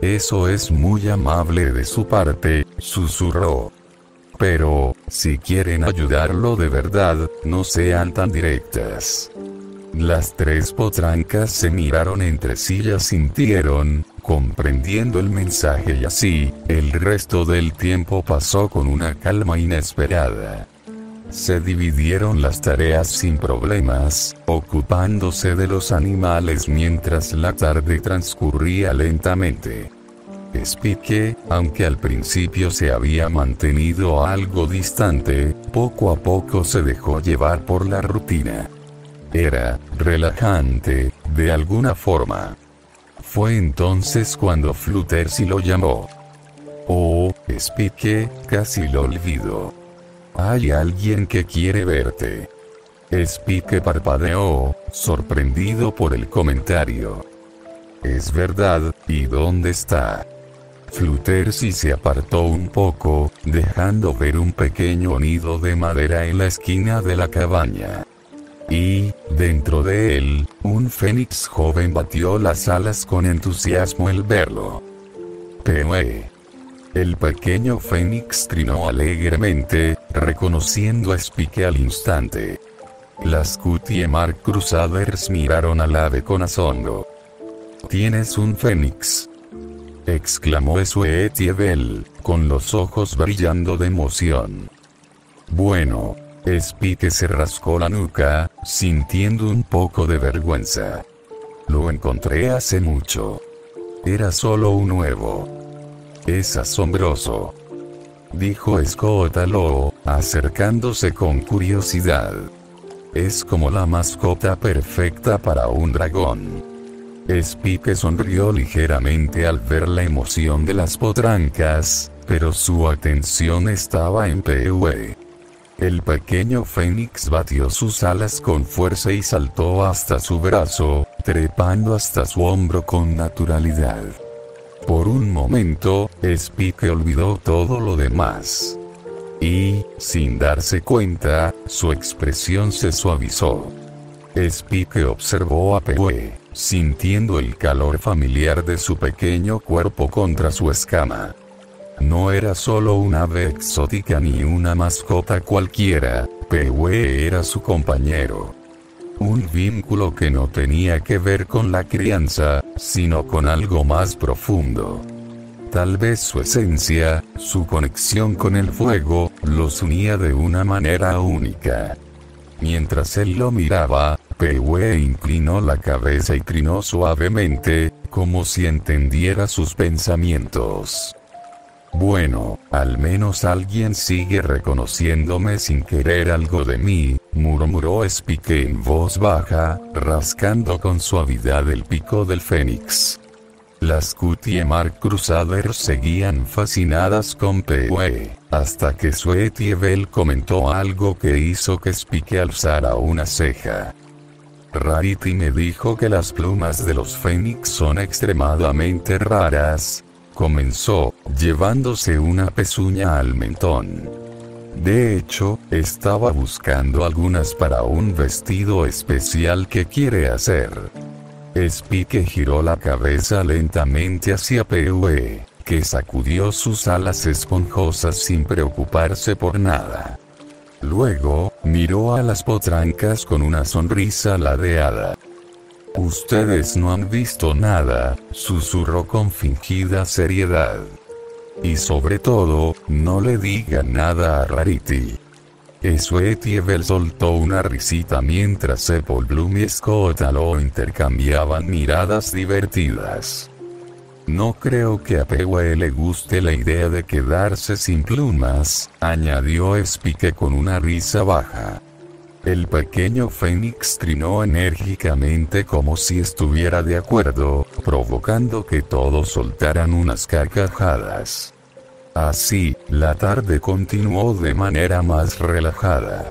Eso es muy amable de su parte, susurró. Pero, si quieren ayudarlo de verdad, no sean tan directas. Las tres potrancas se miraron entre sí y asintieron, comprendiendo el mensaje y así, el resto del tiempo pasó con una calma inesperada. Se dividieron las tareas sin problemas, ocupándose de los animales mientras la tarde transcurría lentamente. Spike, aunque al principio se había mantenido algo distante, poco a poco se dejó llevar por la rutina. Era relajante, de alguna forma. Fue entonces cuando Fluttershy lo llamó. Oh, Spike, casi lo olvido. Hay alguien que quiere verte. Spike parpadeó, sorprendido por el comentario. Es verdad, ¿y dónde está? Fluttershy se apartó un poco, dejando ver un pequeño nido de madera en la esquina de la cabaña. Y, dentro de él, un fénix joven batió las alas con entusiasmo al verlo. ¡Pue! El pequeño fénix trinó alegremente, reconociendo a Spike al instante. Las Cutie Mark Crusaders miraron al ave con asombro. «¿Tienes un fénix?», exclamó Sweetiebel, con los ojos brillando de emoción. Bueno, Spike se rascó la nuca, sintiendo un poco de vergüenza. Lo encontré hace mucho. Era solo un huevo. Es asombroso, dijo Scotalo, acercándose con curiosidad. Es como la mascota perfecta para un dragón. Spike sonrió ligeramente al ver la emoción de las potrancas, pero su atención estaba en Pue. El pequeño fénix batió sus alas con fuerza y saltó hasta su brazo, trepando hasta su hombro con naturalidad. Por un momento, Spike olvidó todo lo demás. Y, sin darse cuenta, su expresión se suavizó. Spike observó a Pue, sintiendo el calor familiar de su pequeño cuerpo contra su escama. No era solo un ave exótica ni una mascota cualquiera, Pue era su compañero. Un vínculo que no tenía que ver con la crianza, sino con algo más profundo. Tal vez su esencia, su conexión con el fuego, los unía de una manera única. Mientras él lo miraba, Pue inclinó la cabeza y trinó suavemente, como si entendiera sus pensamientos. Bueno, al menos alguien sigue reconociéndome sin querer algo de mí, murmuró Spike en voz baja, rascando con suavidad el pico del fénix. Las Cutie Mark Crusaders seguían fascinadas con Pue, hasta que Sweetiebel comentó algo que hizo que Spike alzara una ceja. Rarity me dijo que las plumas de los fénix son extremadamente raras, comenzó, llevándose una pezuña al mentón. De hecho, estaba buscando algunas para un vestido especial que quiere hacer. Spike giró la cabeza lentamente hacia Pue, que sacudió sus alas esponjosas sin preocuparse por nada. Luego, miró a las potrancas con una sonrisa ladeada. «Ustedes no han visto nada», susurró con fingida seriedad. «Y sobre todo, no le digan nada a Rarity». Sweetiebel soltó una risita mientras Apple Bloom y Scotalo intercambiaban miradas divertidas. «No creo que a Pue le guste la idea de quedarse sin plumas», añadió Spike con una risa baja. El pequeño fénix trinó enérgicamente como si estuviera de acuerdo, provocando que todos soltaran unas carcajadas. Así, la tarde continuó de manera más relajada.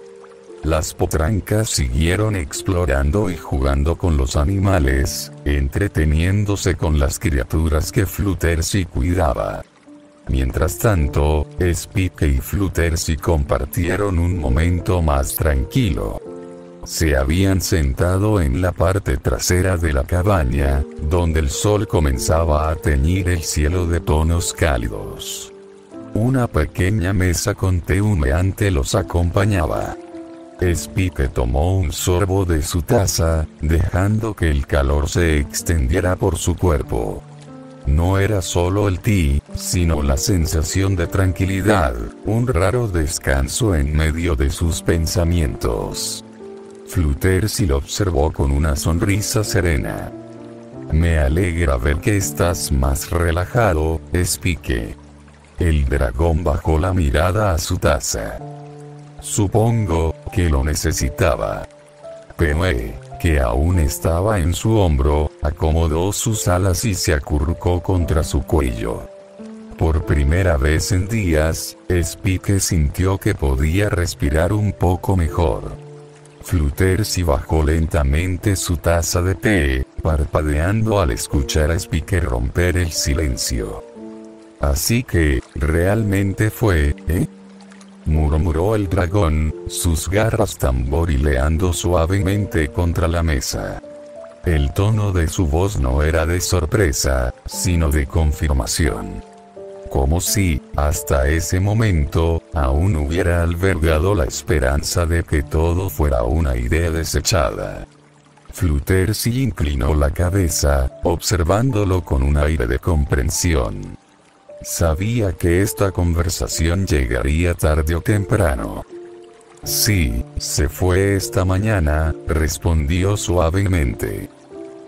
Las potrancas siguieron explorando y jugando con los animales, entreteniéndose con las criaturas que Fluttershy cuidaba. Mientras tanto, Spike y Fluttershy compartieron un momento más tranquilo. Se habían sentado en la parte trasera de la cabaña, donde el sol comenzaba a teñir el cielo de tonos cálidos. Una pequeña mesa con té humeante los acompañaba. Spike tomó un sorbo de su taza, dejando que el calor se extendiera por su cuerpo. No era solo el té, sino la sensación de tranquilidad, un raro descanso en medio de sus pensamientos. Fluttershy lo observó con una sonrisa serena. «Me alegra ver que estás más relajado, Spike». El dragón bajó la mirada a su taza. «Supongo que lo necesitaba». Pue, que aún estaba en su hombro, acomodó sus alas y se acurrucó contra su cuello. Por primera vez en días, Spike sintió que podía respirar un poco mejor. Fluttershy bajó lentamente su taza de té, parpadeando al escuchar a Spike romper el silencio. Así que, ¿realmente fue, murmuró el dragón, sus garras tamborileando suavemente contra la mesa. El tono de su voz no era de sorpresa, sino de confirmación. Como si, hasta ese momento, aún hubiera albergado la esperanza de que todo fuera una idea desechada. Fluttershy inclinó la cabeza, observándolo con un aire de comprensión. Sabía que esta conversación llegaría tarde o temprano. Sí, se fue esta mañana, respondió suavemente.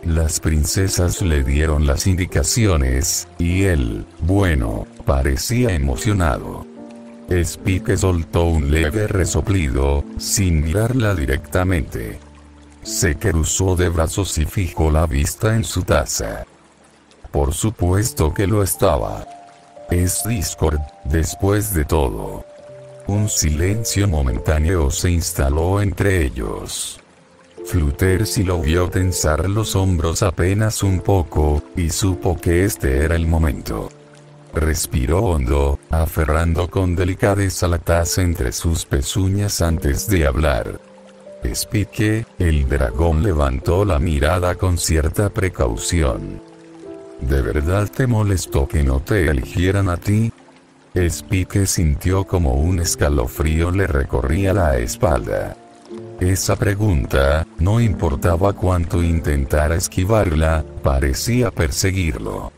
Las princesas le dieron las indicaciones, y él, bueno, parecía emocionado. Spike soltó un leve resoplido, sin mirarla directamente. Se cruzó de brazos y fijó la vista en su taza. Por supuesto que lo estaba. Es Discord, después de todo. Un silencio momentáneo se instaló entre ellos. Fluttershy lo vio tensar los hombros apenas un poco, y supo que este era el momento. Respiró hondo, aferrando con delicadeza la taza entre sus pezuñas antes de hablar. Spike, el dragón levantó la mirada con cierta precaución. ¿De verdad te molestó que no te eligieran a ti? Spike sintió como un escalofrío le recorría la espalda. Esa pregunta, no importaba cuánto intentara esquivarla, parecía perseguirlo.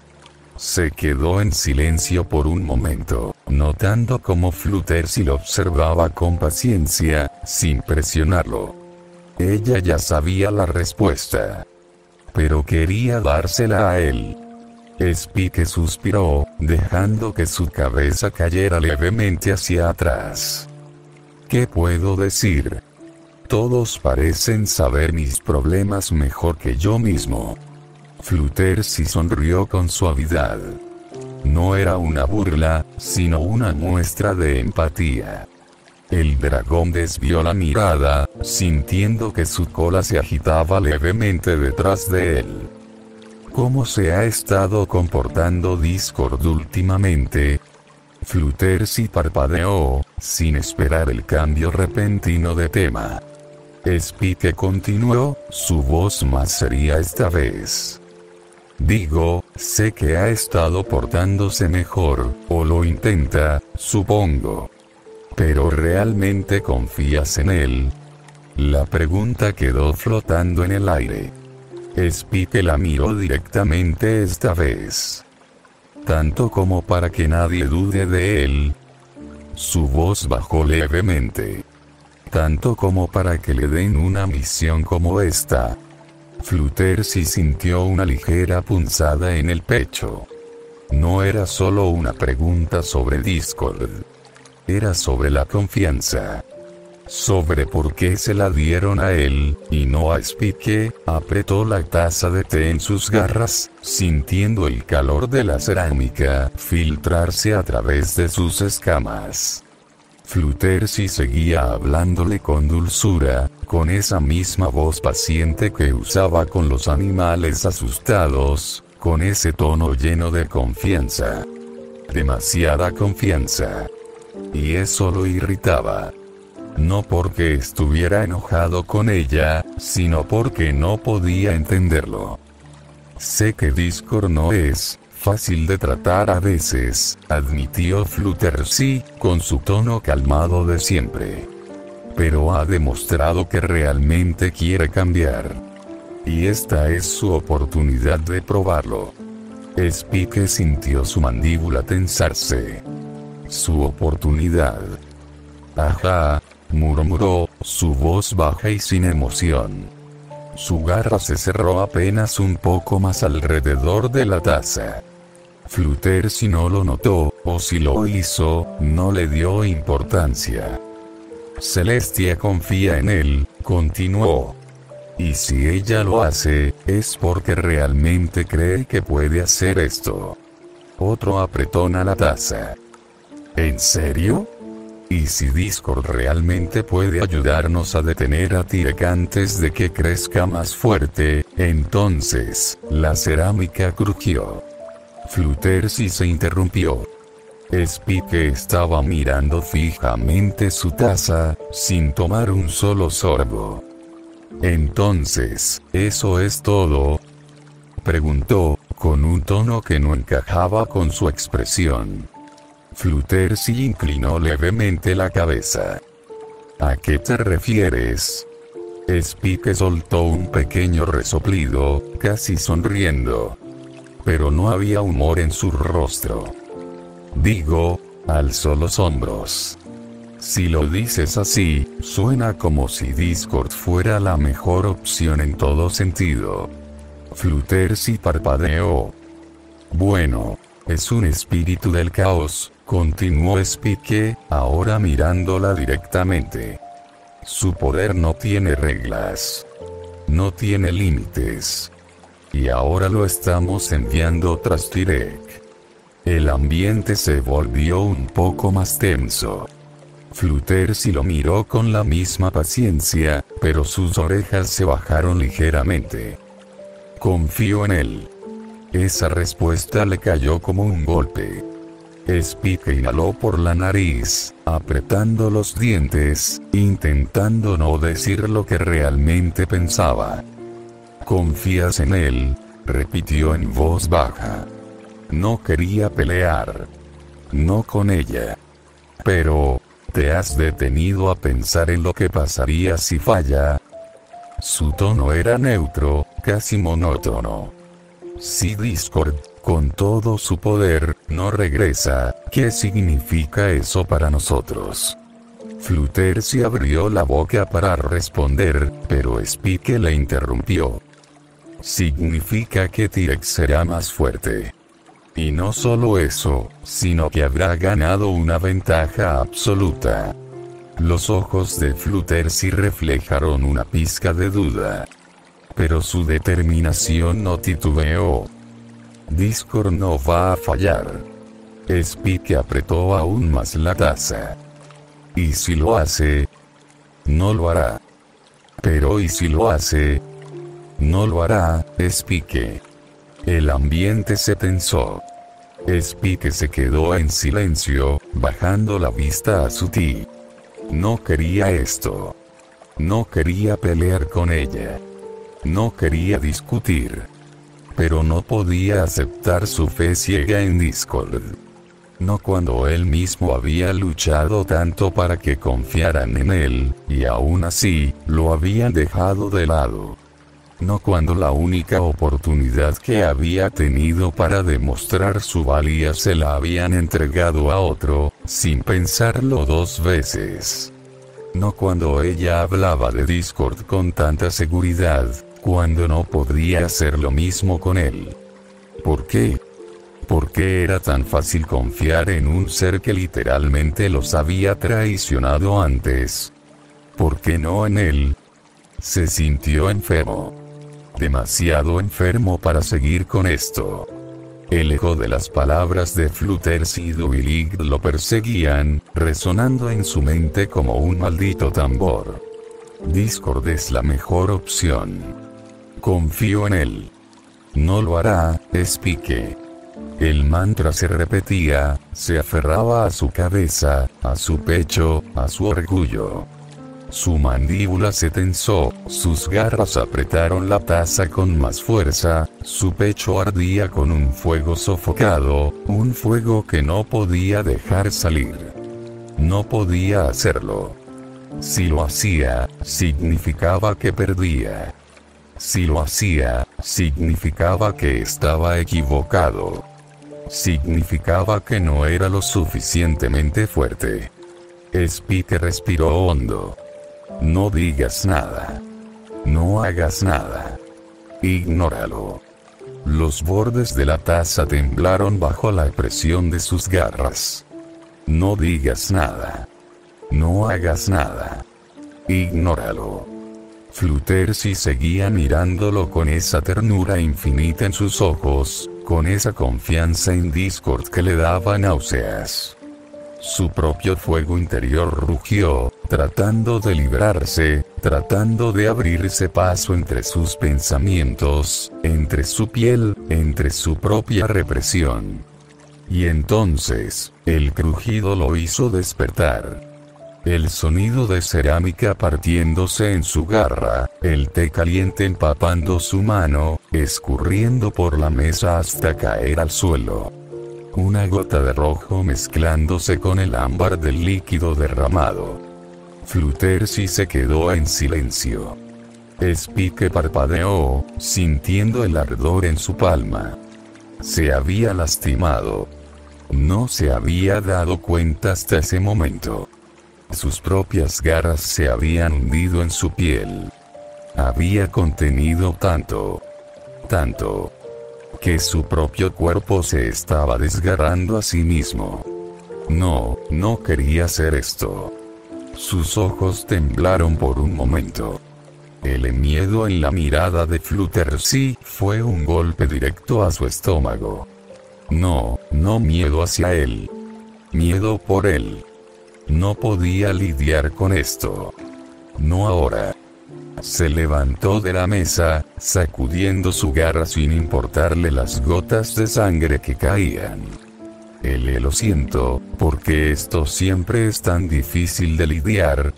Se quedó en silencio por un momento, notando cómo Fluttershy lo observaba con paciencia, sin presionarlo. Ella ya sabía la respuesta, pero quería dársela a él. Spike suspiró, dejando que su cabeza cayera levemente hacia atrás. ¿Qué puedo decir? Todos parecen saber mis problemas mejor que yo mismo. Fluttershy sonrió con suavidad. No era una burla, sino una muestra de empatía. El dragón desvió la mirada, sintiendo que su cola se agitaba levemente detrás de él. ¿Cómo se ha estado comportando Discord últimamente? Fluttershy parpadeó, sin esperar el cambio repentino de tema. Spike continuó, su voz más seria esta vez. Digo, sé que ha estado portándose mejor, o lo intenta, supongo. ¿Pero realmente confías en él? La pregunta quedó flotando en el aire. Spike la miró directamente esta vez. Tanto como para que nadie dude de él. Su voz bajó levemente. Tanto como para que le den una misión como esta. Fluttershy sintió una ligera punzada en el pecho. No era solo una pregunta sobre Discord. Era sobre la confianza. Sobre por qué se la dieron a él, y no a Spike. Apretó la taza de té en sus garras, sintiendo el calor de la cerámica filtrarse a través de sus escamas. Fluttershy seguía hablándole con dulzura, con esa misma voz paciente que usaba con los animales asustados, con ese tono lleno de confianza. Demasiada confianza. Y eso lo irritaba. No porque estuviera enojado con ella, sino porque no podía entenderlo. Sé que Discord no es fácil de tratar a veces, admitió Fluttershy, con su tono calmado de siempre. Pero ha demostrado que realmente quiere cambiar. Y esta es su oportunidad de probarlo. Spike sintió su mandíbula tensarse. Su oportunidad. Ajá, murmuró, su voz baja y sin emoción. Su garra se cerró apenas un poco más alrededor de la taza. Fluttershy no lo notó, o si lo hizo, no le dio importancia. Celestia confía en él, continuó. Y si ella lo hace, es porque realmente cree que puede hacer esto. Otro apretón a la taza. ¿En serio? ¿Y si Discord realmente puede ayudarnos a detener a Tyrek antes de que crezca más fuerte? Entonces, la cerámica crujió. Fluttershy se interrumpió. Spike estaba mirando fijamente su taza, sin tomar un solo sorbo. Entonces, ¿eso es todo?, preguntó, con un tono que no encajaba con su expresión. Fluttershy inclinó levemente la cabeza. ¿A qué te refieres? Spike soltó un pequeño resoplido, casi sonriendo. Pero no había humor en su rostro. Digo, alzó los hombros. Si lo dices así, suena como si Discord fuera la mejor opción en todo sentido. Fluttershy parpadeó. Bueno, es un espíritu del caos, continuó Spike, ahora mirándola directamente. Su poder no tiene reglas. No tiene límites. Y ahora lo estamos enviando tras Tyrek. El ambiente se volvió un poco más tenso. Fluttershy lo miró con la misma paciencia, pero sus orejas se bajaron ligeramente. Confío en él. Esa respuesta le cayó como un golpe. Spike inhaló por la nariz, apretando los dientes, intentando no decir lo que realmente pensaba. ¿Confías en él?, repitió en voz baja. No quería pelear. No con ella. Pero, ¿te has detenido a pensar en lo que pasaría si falla? Su tono era neutro, casi monótono. Si Discord, con todo su poder, no regresa, ¿qué significa eso para nosotros? Fluttershy abrió la boca para responder, pero Spike le interrumpió. Significa que Tyrek será más fuerte. Y no solo eso, sino que habrá ganado una ventaja absoluta. Los ojos de Fluttershy reflejaron una pizca de duda. Pero su determinación no titubeó. Discord no va a fallar. Spike apretó aún más la taza. ¿Y si lo hace? No lo hará. Pero ¿y si lo hace? No lo hará, Spike. El ambiente se tensó. Spike se quedó en silencio, bajando la vista a su ti. No quería esto. No quería pelear con ella. No quería discutir. Pero no podía aceptar su fe ciega en Discord. No cuando él mismo había luchado tanto para que confiaran en él, y aún así, lo habían dejado de lado. No cuando la única oportunidad que había tenido para demostrar su valía se la habían entregado a otro, sin pensarlo dos veces. No cuando ella hablaba de Discord con tanta seguridad, cuando no podría hacer lo mismo con él. ¿Por qué? ¿Por qué era tan fácil confiar en un ser que literalmente los había traicionado antes? ¿Por qué no en él? Se sintió enfermo. Demasiado enfermo para seguir con esto. El eco de las palabras de Fluttershy y Duvilig lo perseguían, resonando en su mente como un maldito tambor. Discord es la mejor opción. Confío en él. No lo hará, Spike. El mantra se repetía, se aferraba a su cabeza, a su pecho, a su orgullo. Su mandíbula se tensó, sus garras apretaron la taza con más fuerza, su pecho ardía con un fuego sofocado, un fuego que no podía dejar salir. No podía hacerlo. Si lo hacía, significaba que perdía. Si lo hacía, significaba que estaba equivocado. Significaba que no era lo suficientemente fuerte. Spike respiró hondo. No digas nada. No hagas nada. Ignóralo. Los bordes de la taza temblaron bajo la presión de sus garras. No digas nada. No hagas nada. Ignóralo. Fluttershy seguía mirándolo con esa ternura infinita en sus ojos, con esa confianza en Discord que le daba náuseas. Su propio fuego interior rugió, tratando de librarse, tratando de abrirse paso entre sus pensamientos, entre su piel, entre su propia represión. Y entonces, el crujido lo hizo despertar. El sonido de cerámica partiéndose en su garra, el té caliente empapando su mano, escurriendo por la mesa hasta caer al suelo. Una gota de rojo mezclándose con el ámbar del líquido derramado. Fluttershy se quedó en silencio. Spike parpadeó, sintiendo el ardor en su palma. Se había lastimado. No se había dado cuenta hasta ese momento. Sus propias garras se habían hundido en su piel. Había contenido tanto, que su propio cuerpo se estaba desgarrando a sí mismo. No quería hacer esto. Sus ojos temblaron por un momento. El miedo en la mirada de Fluttershy fue un golpe directo a su estómago. No miedo hacia él. Miedo por él. No podía lidiar con esto. No ahora. Se levantó de la mesa, sacudiendo su garra sin importarle las gotas de sangre que caían. Lo siento, porque esto siempre es tan difícil de lidiar,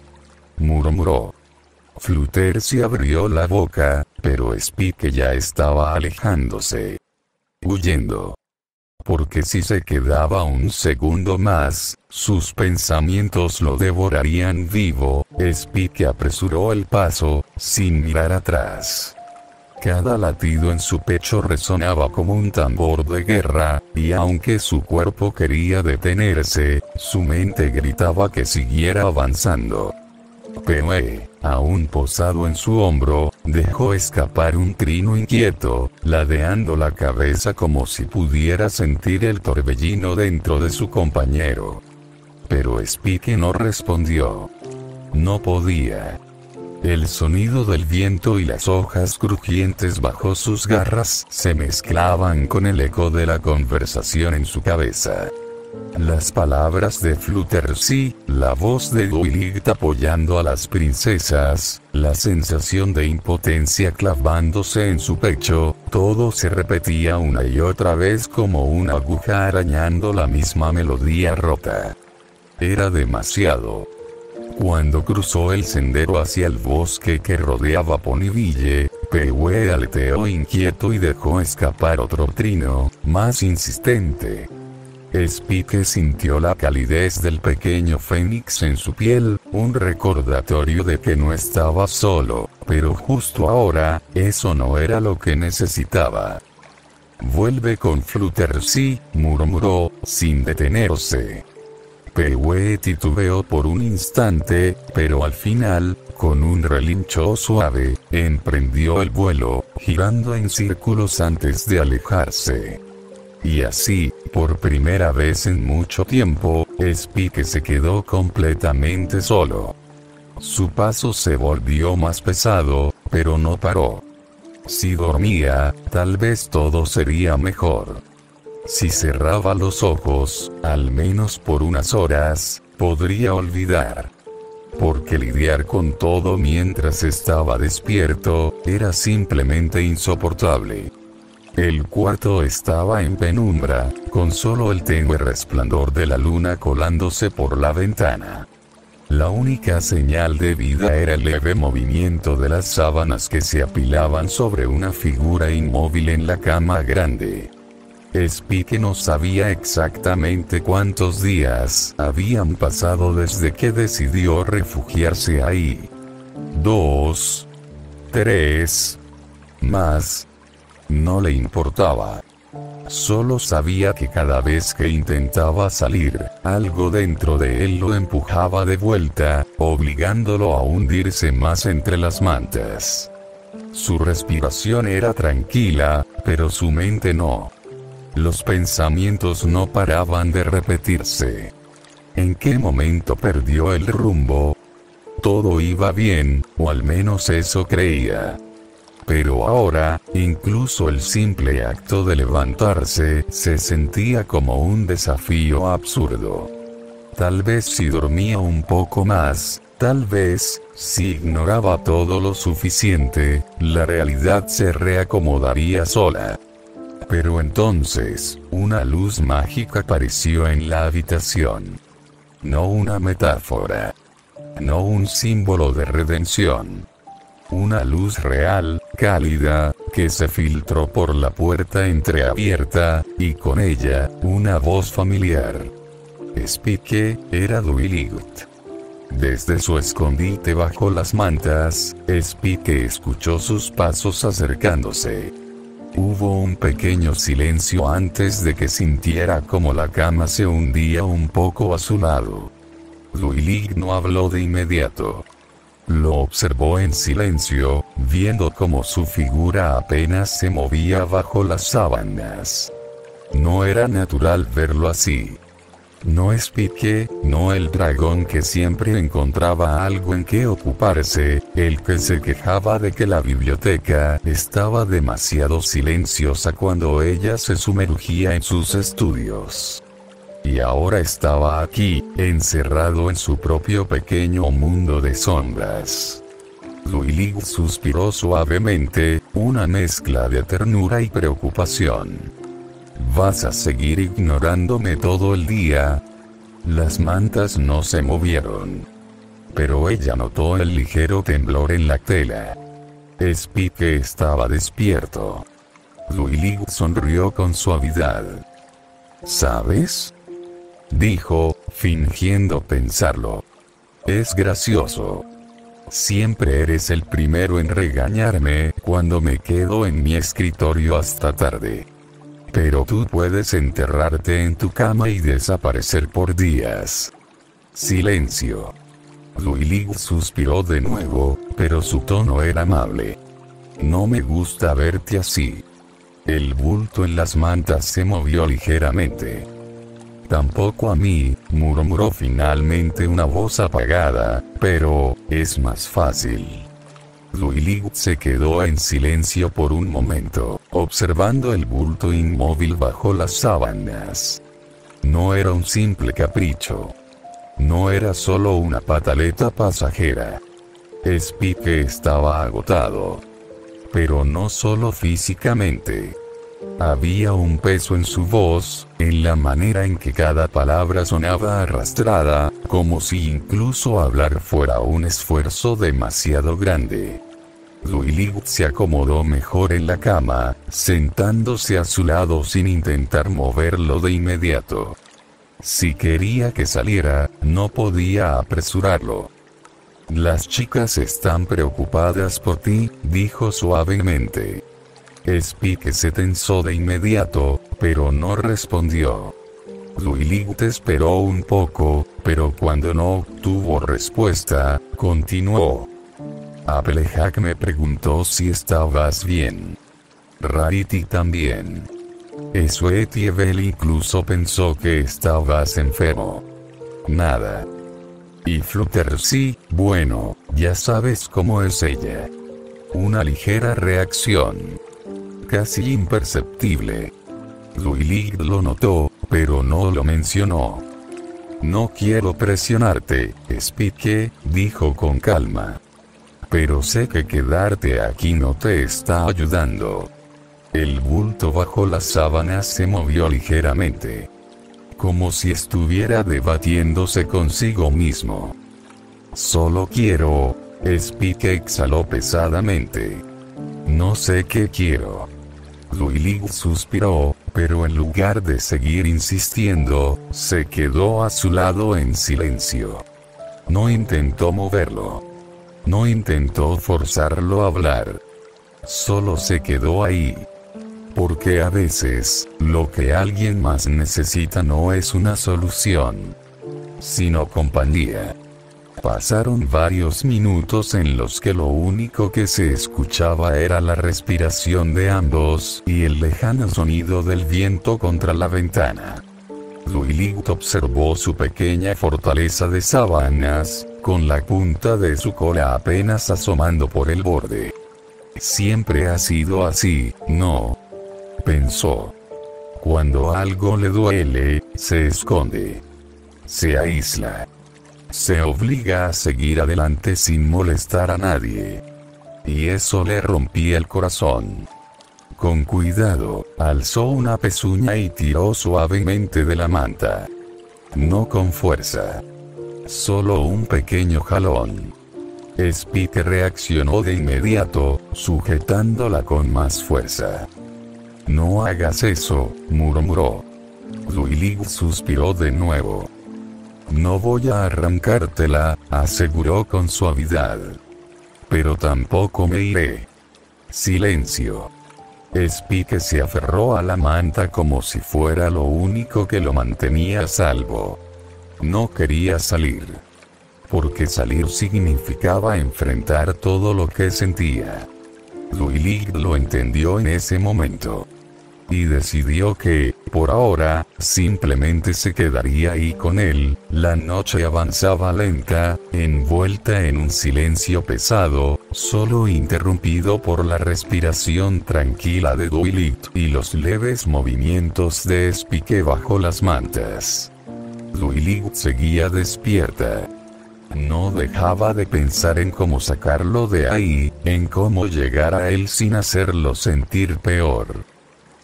murmuró. Fluttershy abrió la boca, pero Spike ya estaba alejándose. Huyendo. Porque si se quedaba un segundo más, sus pensamientos lo devorarían vivo. Spike apresuró el paso, sin mirar atrás. Cada latido en su pecho resonaba como un tambor de guerra, y aunque su cuerpo quería detenerse, su mente gritaba que siguiera avanzando. Poe, aún posado en su hombro, dejó escapar un trino inquieto, ladeando la cabeza como si pudiera sentir el torbellino dentro de su compañero. Pero Spike no respondió. No podía. El sonido del viento y las hojas crujientes bajo sus garras se mezclaban con el eco de la conversación en su cabeza. Las palabras de Fluttershy, la voz de Gwillt apoyando a las princesas, la sensación de impotencia clavándose en su pecho, todo se repetía una y otra vez como una aguja arañando la misma melodía rota. Era demasiado. Cuando cruzó el sendero hacia el bosque que rodeaba Ponyville, Poe aleteó inquieto y dejó escapar otro trino, más insistente. Spike sintió la calidez del pequeño fénix en su piel, un recordatorio de que no estaba solo, pero justo ahora, eso no era lo que necesitaba. Vuelve con Fluttershy, murmuró, sin detenerse. Poe titubeó por un instante, pero al final, con un relincho suave, emprendió el vuelo, girando en círculos antes de alejarse. Y así, por primera vez en mucho tiempo, Spike se quedó completamente solo. Su paso se volvió más pesado, pero no paró. Si dormía, tal vez todo sería mejor. Si cerraba los ojos, al menos por unas horas, podría olvidar. Porque lidiar con todo mientras estaba despierto, era simplemente insoportable. El cuarto estaba en penumbra, con solo el tenue resplandor de la luna colándose por la ventana. La única señal de vida era el leve movimiento de las sábanas que se apilaban sobre una figura inmóvil en la cama grande. Spike no sabía exactamente cuántos días habían pasado desde que decidió refugiarse ahí. 2, 3, más. No le importaba. Solo sabía que cada vez que intentaba salir, algo dentro de él lo empujaba de vuelta, obligándolo a hundirse más entre las mantas. Su respiración era tranquila, pero su mente no. Los pensamientos no paraban de repetirse. ¿En qué momento perdió el rumbo? Todo iba bien, o al menos eso creía. Pero ahora, incluso el simple acto de levantarse, se sentía como un desafío absurdo. Tal vez si dormía un poco más, tal vez, si ignoraba todo lo suficiente, la realidad se reacomodaría sola. Pero entonces, una luz mágica apareció en la habitación. No una metáfora. No un símbolo de redención. Una luz real, cálida, que se filtró por la puerta entreabierta, y con ella, una voz familiar. Spike era Dwight. Desde su escondite bajo las mantas, Spike escuchó sus pasos acercándose. Hubo un pequeño silencio antes de que sintiera como la cama se hundía un poco a su lado. Dwight no habló de inmediato. Lo observó en silencio, viendo cómo su figura apenas se movía bajo las sábanas. No era natural verlo así. No Spike, no el dragón que siempre encontraba algo en que ocuparse, el que se quejaba de que la biblioteca estaba demasiado silenciosa cuando ella se sumergía en sus estudios. Y ahora estaba aquí, encerrado en su propio pequeño mundo de sombras. Dwight suspiró suavemente, una mezcla de ternura y preocupación. ¿Vas a seguir ignorándome todo el día? Las mantas no se movieron. Pero ella notó el ligero temblor en la tela. Spike estaba despierto. Dwight sonrió con suavidad. ¿Sabes?, dijo, fingiendo pensarlo. Es gracioso. Siempre eres el primero en regañarme cuando me quedo en mi escritorio hasta tarde. Pero tú puedes enterrarte en tu cama y desaparecer por días. Silencio. Dwight suspiró de nuevo, pero su tono era amable. No me gusta verte así. El bulto en las mantas se movió ligeramente. Tampoco a mí, murmuró finalmente una voz apagada, pero, es más fácil. Dwight se quedó en silencio por un momento, observando el bulto inmóvil bajo las sábanas. No era un simple capricho. No era solo una pataleta pasajera. Spike estaba agotado. Pero no solo físicamente. Había un peso en su voz, en la manera en que cada palabra sonaba arrastrada, como si incluso hablar fuera un esfuerzo demasiado grande. Dwight se acomodó mejor en la cama, sentándose a su lado sin intentar moverlo de inmediato. Si quería que saliera, no podía apresurarlo. Las chicas están preocupadas por ti, dijo suavemente. Spike se tensó de inmediato, pero no respondió. Dwight esperó un poco, pero cuando no obtuvo respuesta, continuó. Applejack me preguntó si estabas bien. Rarity también. Sweetiebel incluso pensó que estabas enfermo. Nada. Y Fluttershy, bueno, ya sabes cómo es ella. Una ligera reacción. Casi imperceptible. Dwight lo notó, pero no lo mencionó. No quiero presionarte, Spike, dijo con calma. Pero sé que quedarte aquí no te está ayudando. El bulto bajo las sábanas se movió ligeramente. Como si estuviera debatiéndose consigo mismo. Solo quiero... Spike exhaló pesadamente. No sé qué quiero. Dwight suspiró, pero en lugar de seguir insistiendo, se quedó a su lado en silencio. No intentó moverlo. No intentó forzarlo a hablar. Solo se quedó ahí. Porque a veces, lo que alguien más necesita no es una solución, sino compañía. Pasaron varios minutos en los que lo único que se escuchaba era la respiración de ambos y el lejano sonido del viento contra la ventana. Dwight observó su pequeña fortaleza de sábanas, con la punta de su cola apenas asomando por el borde. siempre ha sido así, ¿no? Pensó. Cuando algo le duele, se esconde. Se aísla. Se obliga a seguir adelante sin molestar a nadie. Y eso le rompía el corazón. Con cuidado, alzó una pezuña y tiró suavemente de la manta. No con fuerza. Solo un pequeño jalón. Spike reaccionó de inmediato, sujetándola con más fuerza. No hagas eso, murmuró. Duilig suspiró de nuevo. No voy a arrancártela, aseguró con suavidad. Pero tampoco me iré. Silencio. Spike se aferró a la manta como si fuera lo único que lo mantenía a salvo. No quería salir. Porque salir significaba enfrentar todo lo que sentía. Duilig lo entendió en ese momento. Y decidió que, por ahora, simplemente se quedaría ahí con él. La noche avanzaba lenta, envuelta en un silencio pesado, solo interrumpido por la respiración tranquila de Duilig y los leves movimientos de Spike bajo las mantas. Duilig seguía despierta. No dejaba de pensar en cómo sacarlo de ahí, en cómo llegar a él sin hacerlo sentir peor.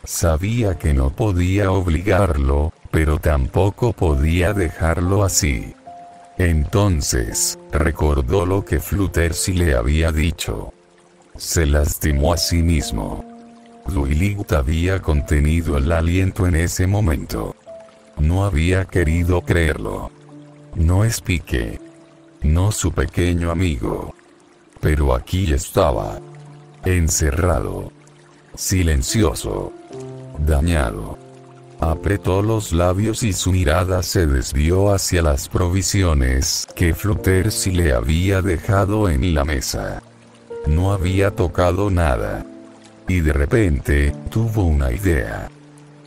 Sabía que no podía obligarlo, pero tampoco podía dejarlo así. Entonces, recordó lo que Fluttershy le había dicho. Se lastimó a sí mismo. Duilig había contenido el aliento en ese momento. No había querido creerlo. No Spike. No su pequeño amigo. Pero aquí estaba. Encerrado. Silencioso. Dañado. Apretó los labios y su mirada se desvió hacia las provisiones que Fluttershy le había dejado en la mesa. No había tocado nada. Y de repente, tuvo una idea.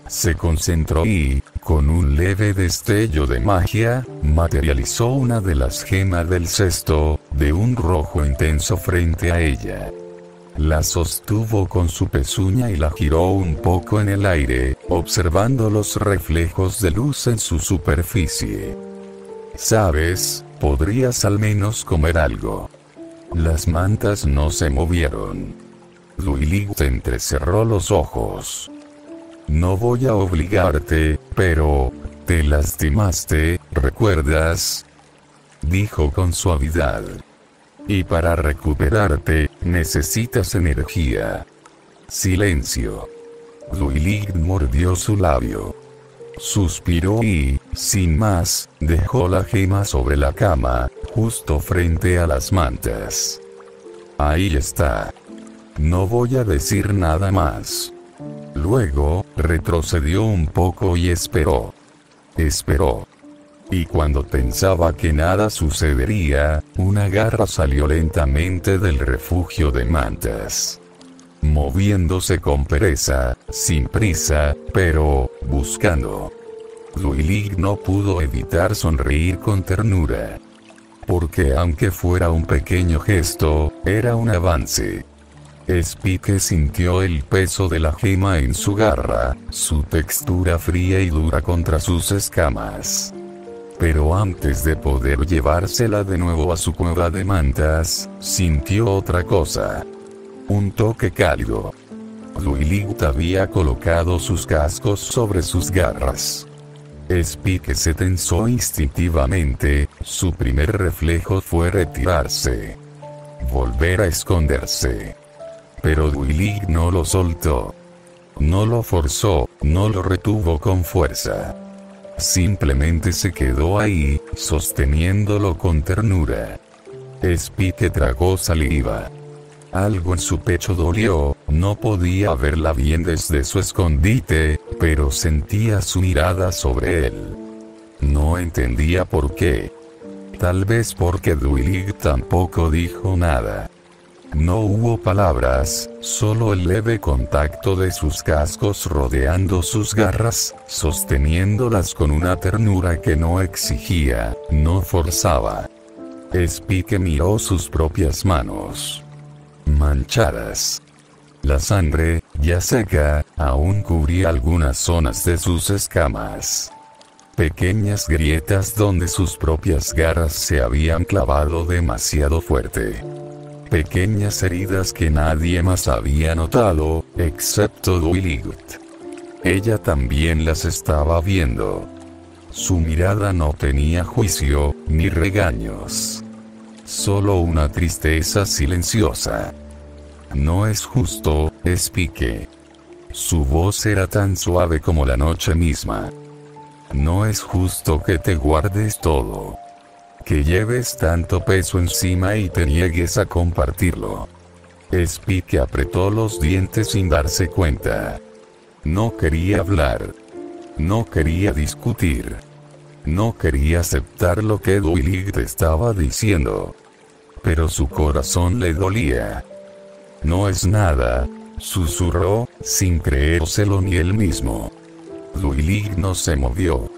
Se concentró y, con un leve destello de magia, materializó una de las gemas del cesto, de un rojo intenso frente a ella. La sostuvo con su pezuña y la giró un poco en el aire, observando los reflejos de luz en su superficie. ¿Sabes? Podrías al menos comer algo. Las mantas no se movieron. Duilig entrecerró los ojos. No voy a obligarte, pero... ¿te lastimaste, recuerdas? Dijo con suavidad. Y para recuperarte, necesitas energía. Silencio. Duilig mordió su labio. Suspiró y, sin más, dejó la gema sobre la cama, justo frente a las mantas. Ahí está. No voy a decir nada más. Luego, retrocedió un poco y esperó. Esperó. Y cuando pensaba que nada sucedería, una garra salió lentamente del refugio de mantas. Moviéndose con pereza, sin prisa, pero, buscando. Duilig no pudo evitar sonreír con ternura. Porque aunque fuera un pequeño gesto, era un avance. Spike sintió el peso de la gema en su garra, su textura fría y dura contra sus escamas. Pero antes de poder llevársela de nuevo a su cueva de mantas, sintió otra cosa. Un toque cálido. Duilig había colocado sus cascos sobre sus garras. Spike se tensó instintivamente, su primer reflejo fue retirarse. Volver a esconderse. Pero Duilig no lo soltó. No lo forzó, no lo retuvo con fuerza. Simplemente se quedó ahí, sosteniéndolo con ternura. Spike tragó saliva. Algo en su pecho dolió, no podía verla bien desde su escondite, pero sentía su mirada sobre él. No entendía por qué. Tal vez porque Duilig tampoco dijo nada. No hubo palabras, solo el leve contacto de sus cascos rodeando sus garras, sosteniéndolas con una ternura que no exigía, no forzaba. Spike miró sus propias manos. manchadas. La sangre, ya seca, aún cubría algunas zonas de sus escamas. Pequeñas grietas donde sus propias garras se habían clavado demasiado fuerte. Pequeñas heridas que nadie más había notado, excepto Dwight. Ella también las estaba viendo. Su mirada no tenía juicio, ni regaños. Solo una tristeza silenciosa. No es justo, Spike. Su voz era tan suave como la noche misma. No es justo que te guardes todo. Que lleves tanto peso encima y te niegues a compartirlo. Spike apretó los dientes sin darse cuenta. No quería hablar. No quería discutir. No quería aceptar lo que Dwight estaba diciendo. Pero su corazón le dolía. No es nada, susurró, sin creérselo ni él mismo. Dwight no se movió.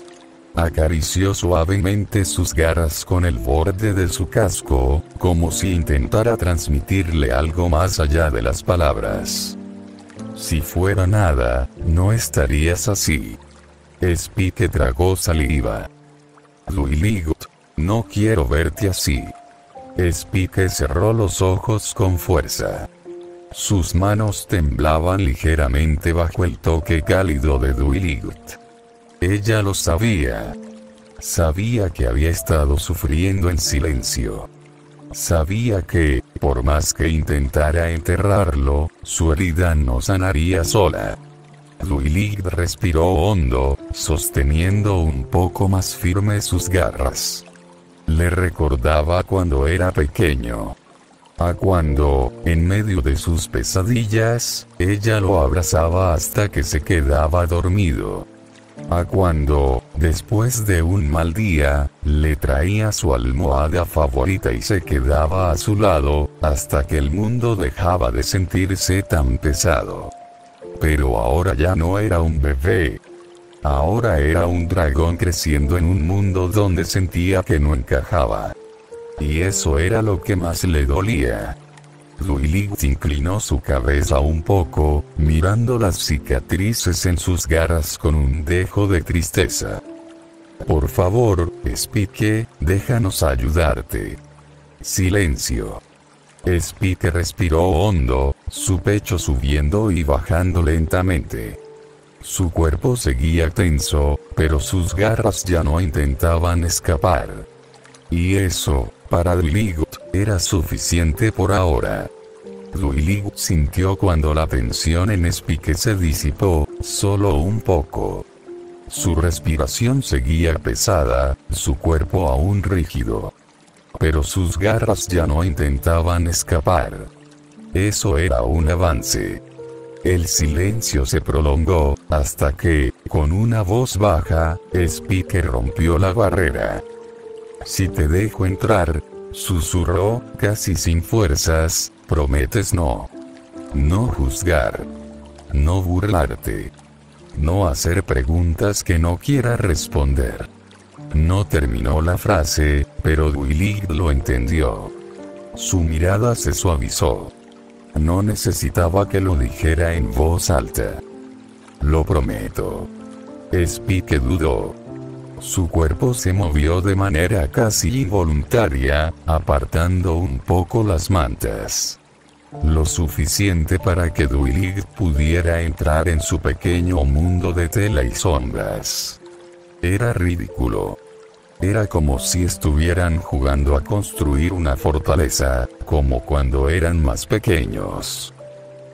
Acarició suavemente sus garras con el borde de su casco, como si intentara transmitirle algo más allá de las palabras. Si fuera nada, no estarías así. Spike tragó saliva. Dwight, no quiero verte así. Spike cerró los ojos con fuerza. Sus manos temblaban ligeramente bajo el toque cálido de Dwight. Ella lo sabía. Sabía que había estado sufriendo en silencio. Sabía que, por más que intentara enterrarlo, su herida no sanaría sola. Dwight respiró hondo, sosteniendo un poco más firme sus garras. Le recordaba cuando era pequeño. A cuando, en medio de sus pesadillas, ella lo abrazaba hasta que se quedaba dormido. A cuando, después de un mal día, le traía su almohada favorita y se quedaba a su lado, hasta que el mundo dejaba de sentirse tan pesado. Pero ahora ya no era un bebé. Ahora era un dragón creciendo en un mundo donde sentía que no encajaba. Y eso era lo que más le dolía. Dwight inclinó su cabeza un poco, mirando las cicatrices en sus garras con un dejo de tristeza. Por favor, Spike, déjanos ayudarte. Silencio. Spike respiró hondo, su pecho subiendo y bajando lentamente. Su cuerpo seguía tenso, pero sus garras ya no intentaban escapar. Y eso, para Dwight, era suficiente por ahora. Dwight sintió cuando la tensión en Spike se disipó, solo un poco. Su respiración seguía pesada, su cuerpo aún rígido. Pero sus garras ya no intentaban escapar. Eso era un avance. El silencio se prolongó, hasta que, con una voz baja, Spike rompió la barrera. Si te dejo entrar, susurró, casi sin fuerzas, prometes no. No juzgar. No burlarte. No hacer preguntas que no quiera responder. No terminó la frase, pero Dwight lo entendió. Su mirada se suavizó. No necesitaba que lo dijera en voz alta. Lo prometo. Spike dudó. Su cuerpo se movió de manera casi involuntaria, apartando un poco las mantas. Lo suficiente para que Dwight pudiera entrar en su pequeño mundo de tela y sombras. Era ridículo. Era como si estuvieran jugando a construir una fortaleza, como cuando eran más pequeños.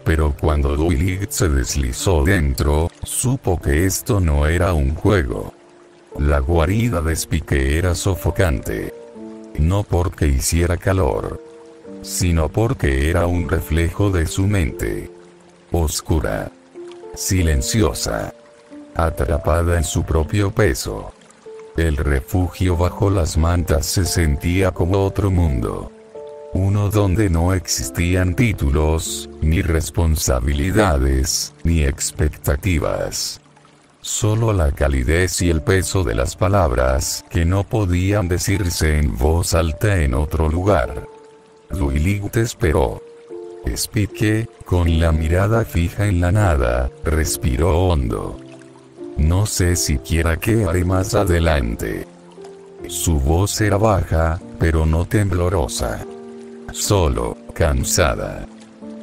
Pero cuando Dwight se deslizó dentro, supo que esto no era un juego. La guarida de Spike era sofocante. No porque hiciera calor, sino porque era un reflejo de su mente. Oscura. Silenciosa. Atrapada en su propio peso. El refugio bajo las mantas se sentía como otro mundo. Uno donde no existían títulos, ni responsabilidades, ni expectativas. Solo la calidez y el peso de las palabras que no podían decirse en voz alta en otro lugar. Dwight esperó. Spike, con la mirada fija en la nada, respiró hondo. No sé siquiera qué haré más adelante. Su voz era baja, pero no temblorosa. Solo, cansada.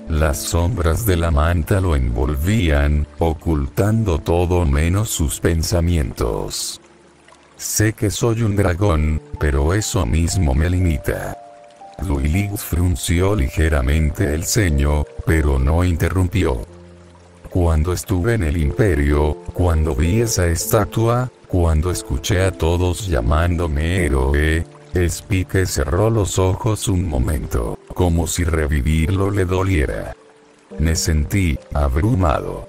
Las sombras de la manta lo envolvían, ocultando todo menos sus pensamientos. Sé que soy un dragón, pero eso mismo me limita. Luilig frunció ligeramente el ceño, pero no interrumpió. Cuando estuve en el Imperio, cuando vi esa estatua, cuando escuché a todos llamándome héroe, Spike cerró los ojos un momento, como si revivirlo le doliera. Me sentí abrumado.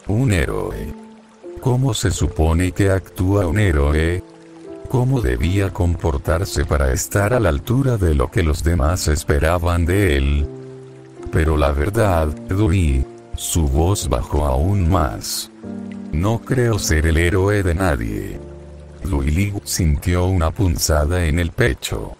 Un héroe. ¿Cómo se supone que actúa un héroe? ¿Cómo debía comportarse para estar a la altura de lo que los demás esperaban de él? Pero la verdad, Dewey, su voz bajó aún más. No creo ser el héroe de nadie. Luilig sintió una punzada en el pecho.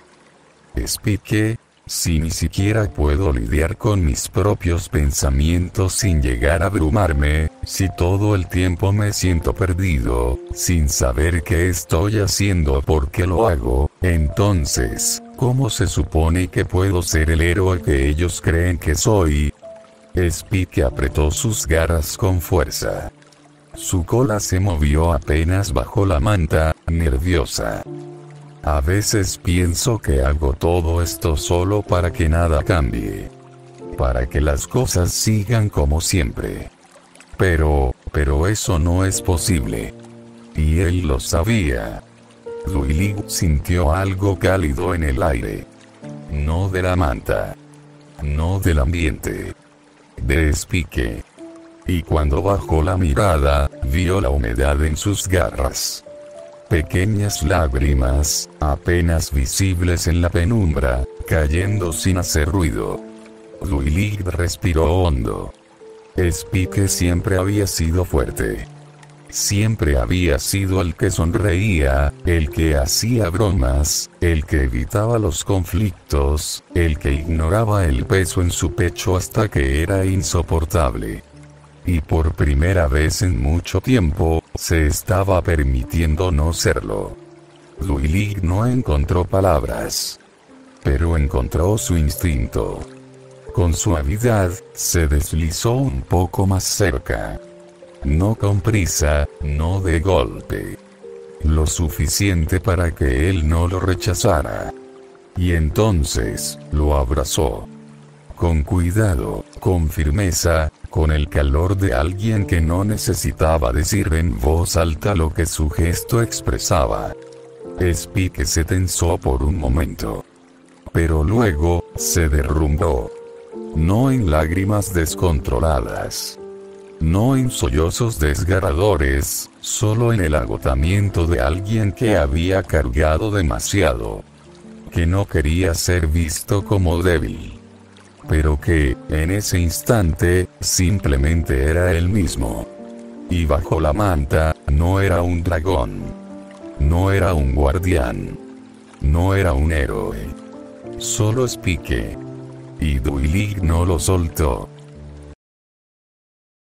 Spike, si ni siquiera puedo lidiar con mis propios pensamientos sin llegar a abrumarme, si todo el tiempo me siento perdido, sin saber qué estoy haciendo o por qué lo hago, entonces, ¿cómo se supone que puedo ser el héroe que ellos creen que soy? Spike apretó sus garras con fuerza. Su cola se movió apenas bajo la manta, nerviosa. A veces pienso que hago todo esto solo para que nada cambie. Para que las cosas sigan como siempre. Pero eso no es posible. Y él lo sabía. Luilig sintió algo cálido en el aire. No de la manta. No del ambiente. De Spike. Y cuando bajó la mirada, vio la humedad en sus garras. Pequeñas lágrimas, apenas visibles en la penumbra, cayendo sin hacer ruido. Luilig respiró hondo. Spike siempre había sido fuerte. Siempre había sido el que sonreía, el que hacía bromas, el que evitaba los conflictos, el que ignoraba el peso en su pecho hasta que era insoportable. Y por primera vez en mucho tiempo, se estaba permitiendo no serlo. Luilig no encontró palabras. Pero encontró su instinto. Con suavidad, se deslizó un poco más cerca. No con prisa, no de golpe. Lo suficiente para que él no lo rechazara. Y entonces, lo abrazó. Con cuidado, con firmeza, con el calor de alguien que no necesitaba decir en voz alta lo que su gesto expresaba. Spike se tensó por un momento. Pero luego, se derrumbó. No en lágrimas descontroladas. No en sollozos desgarradores, solo en el agotamiento de alguien que había cargado demasiado. Que no quería ser visto como débil. Pero que, en ese instante, simplemente era él mismo. Y bajo la manta, no era un dragón. No era un guardián. No era un héroe. Solo Spike. Y Luilig no lo soltó.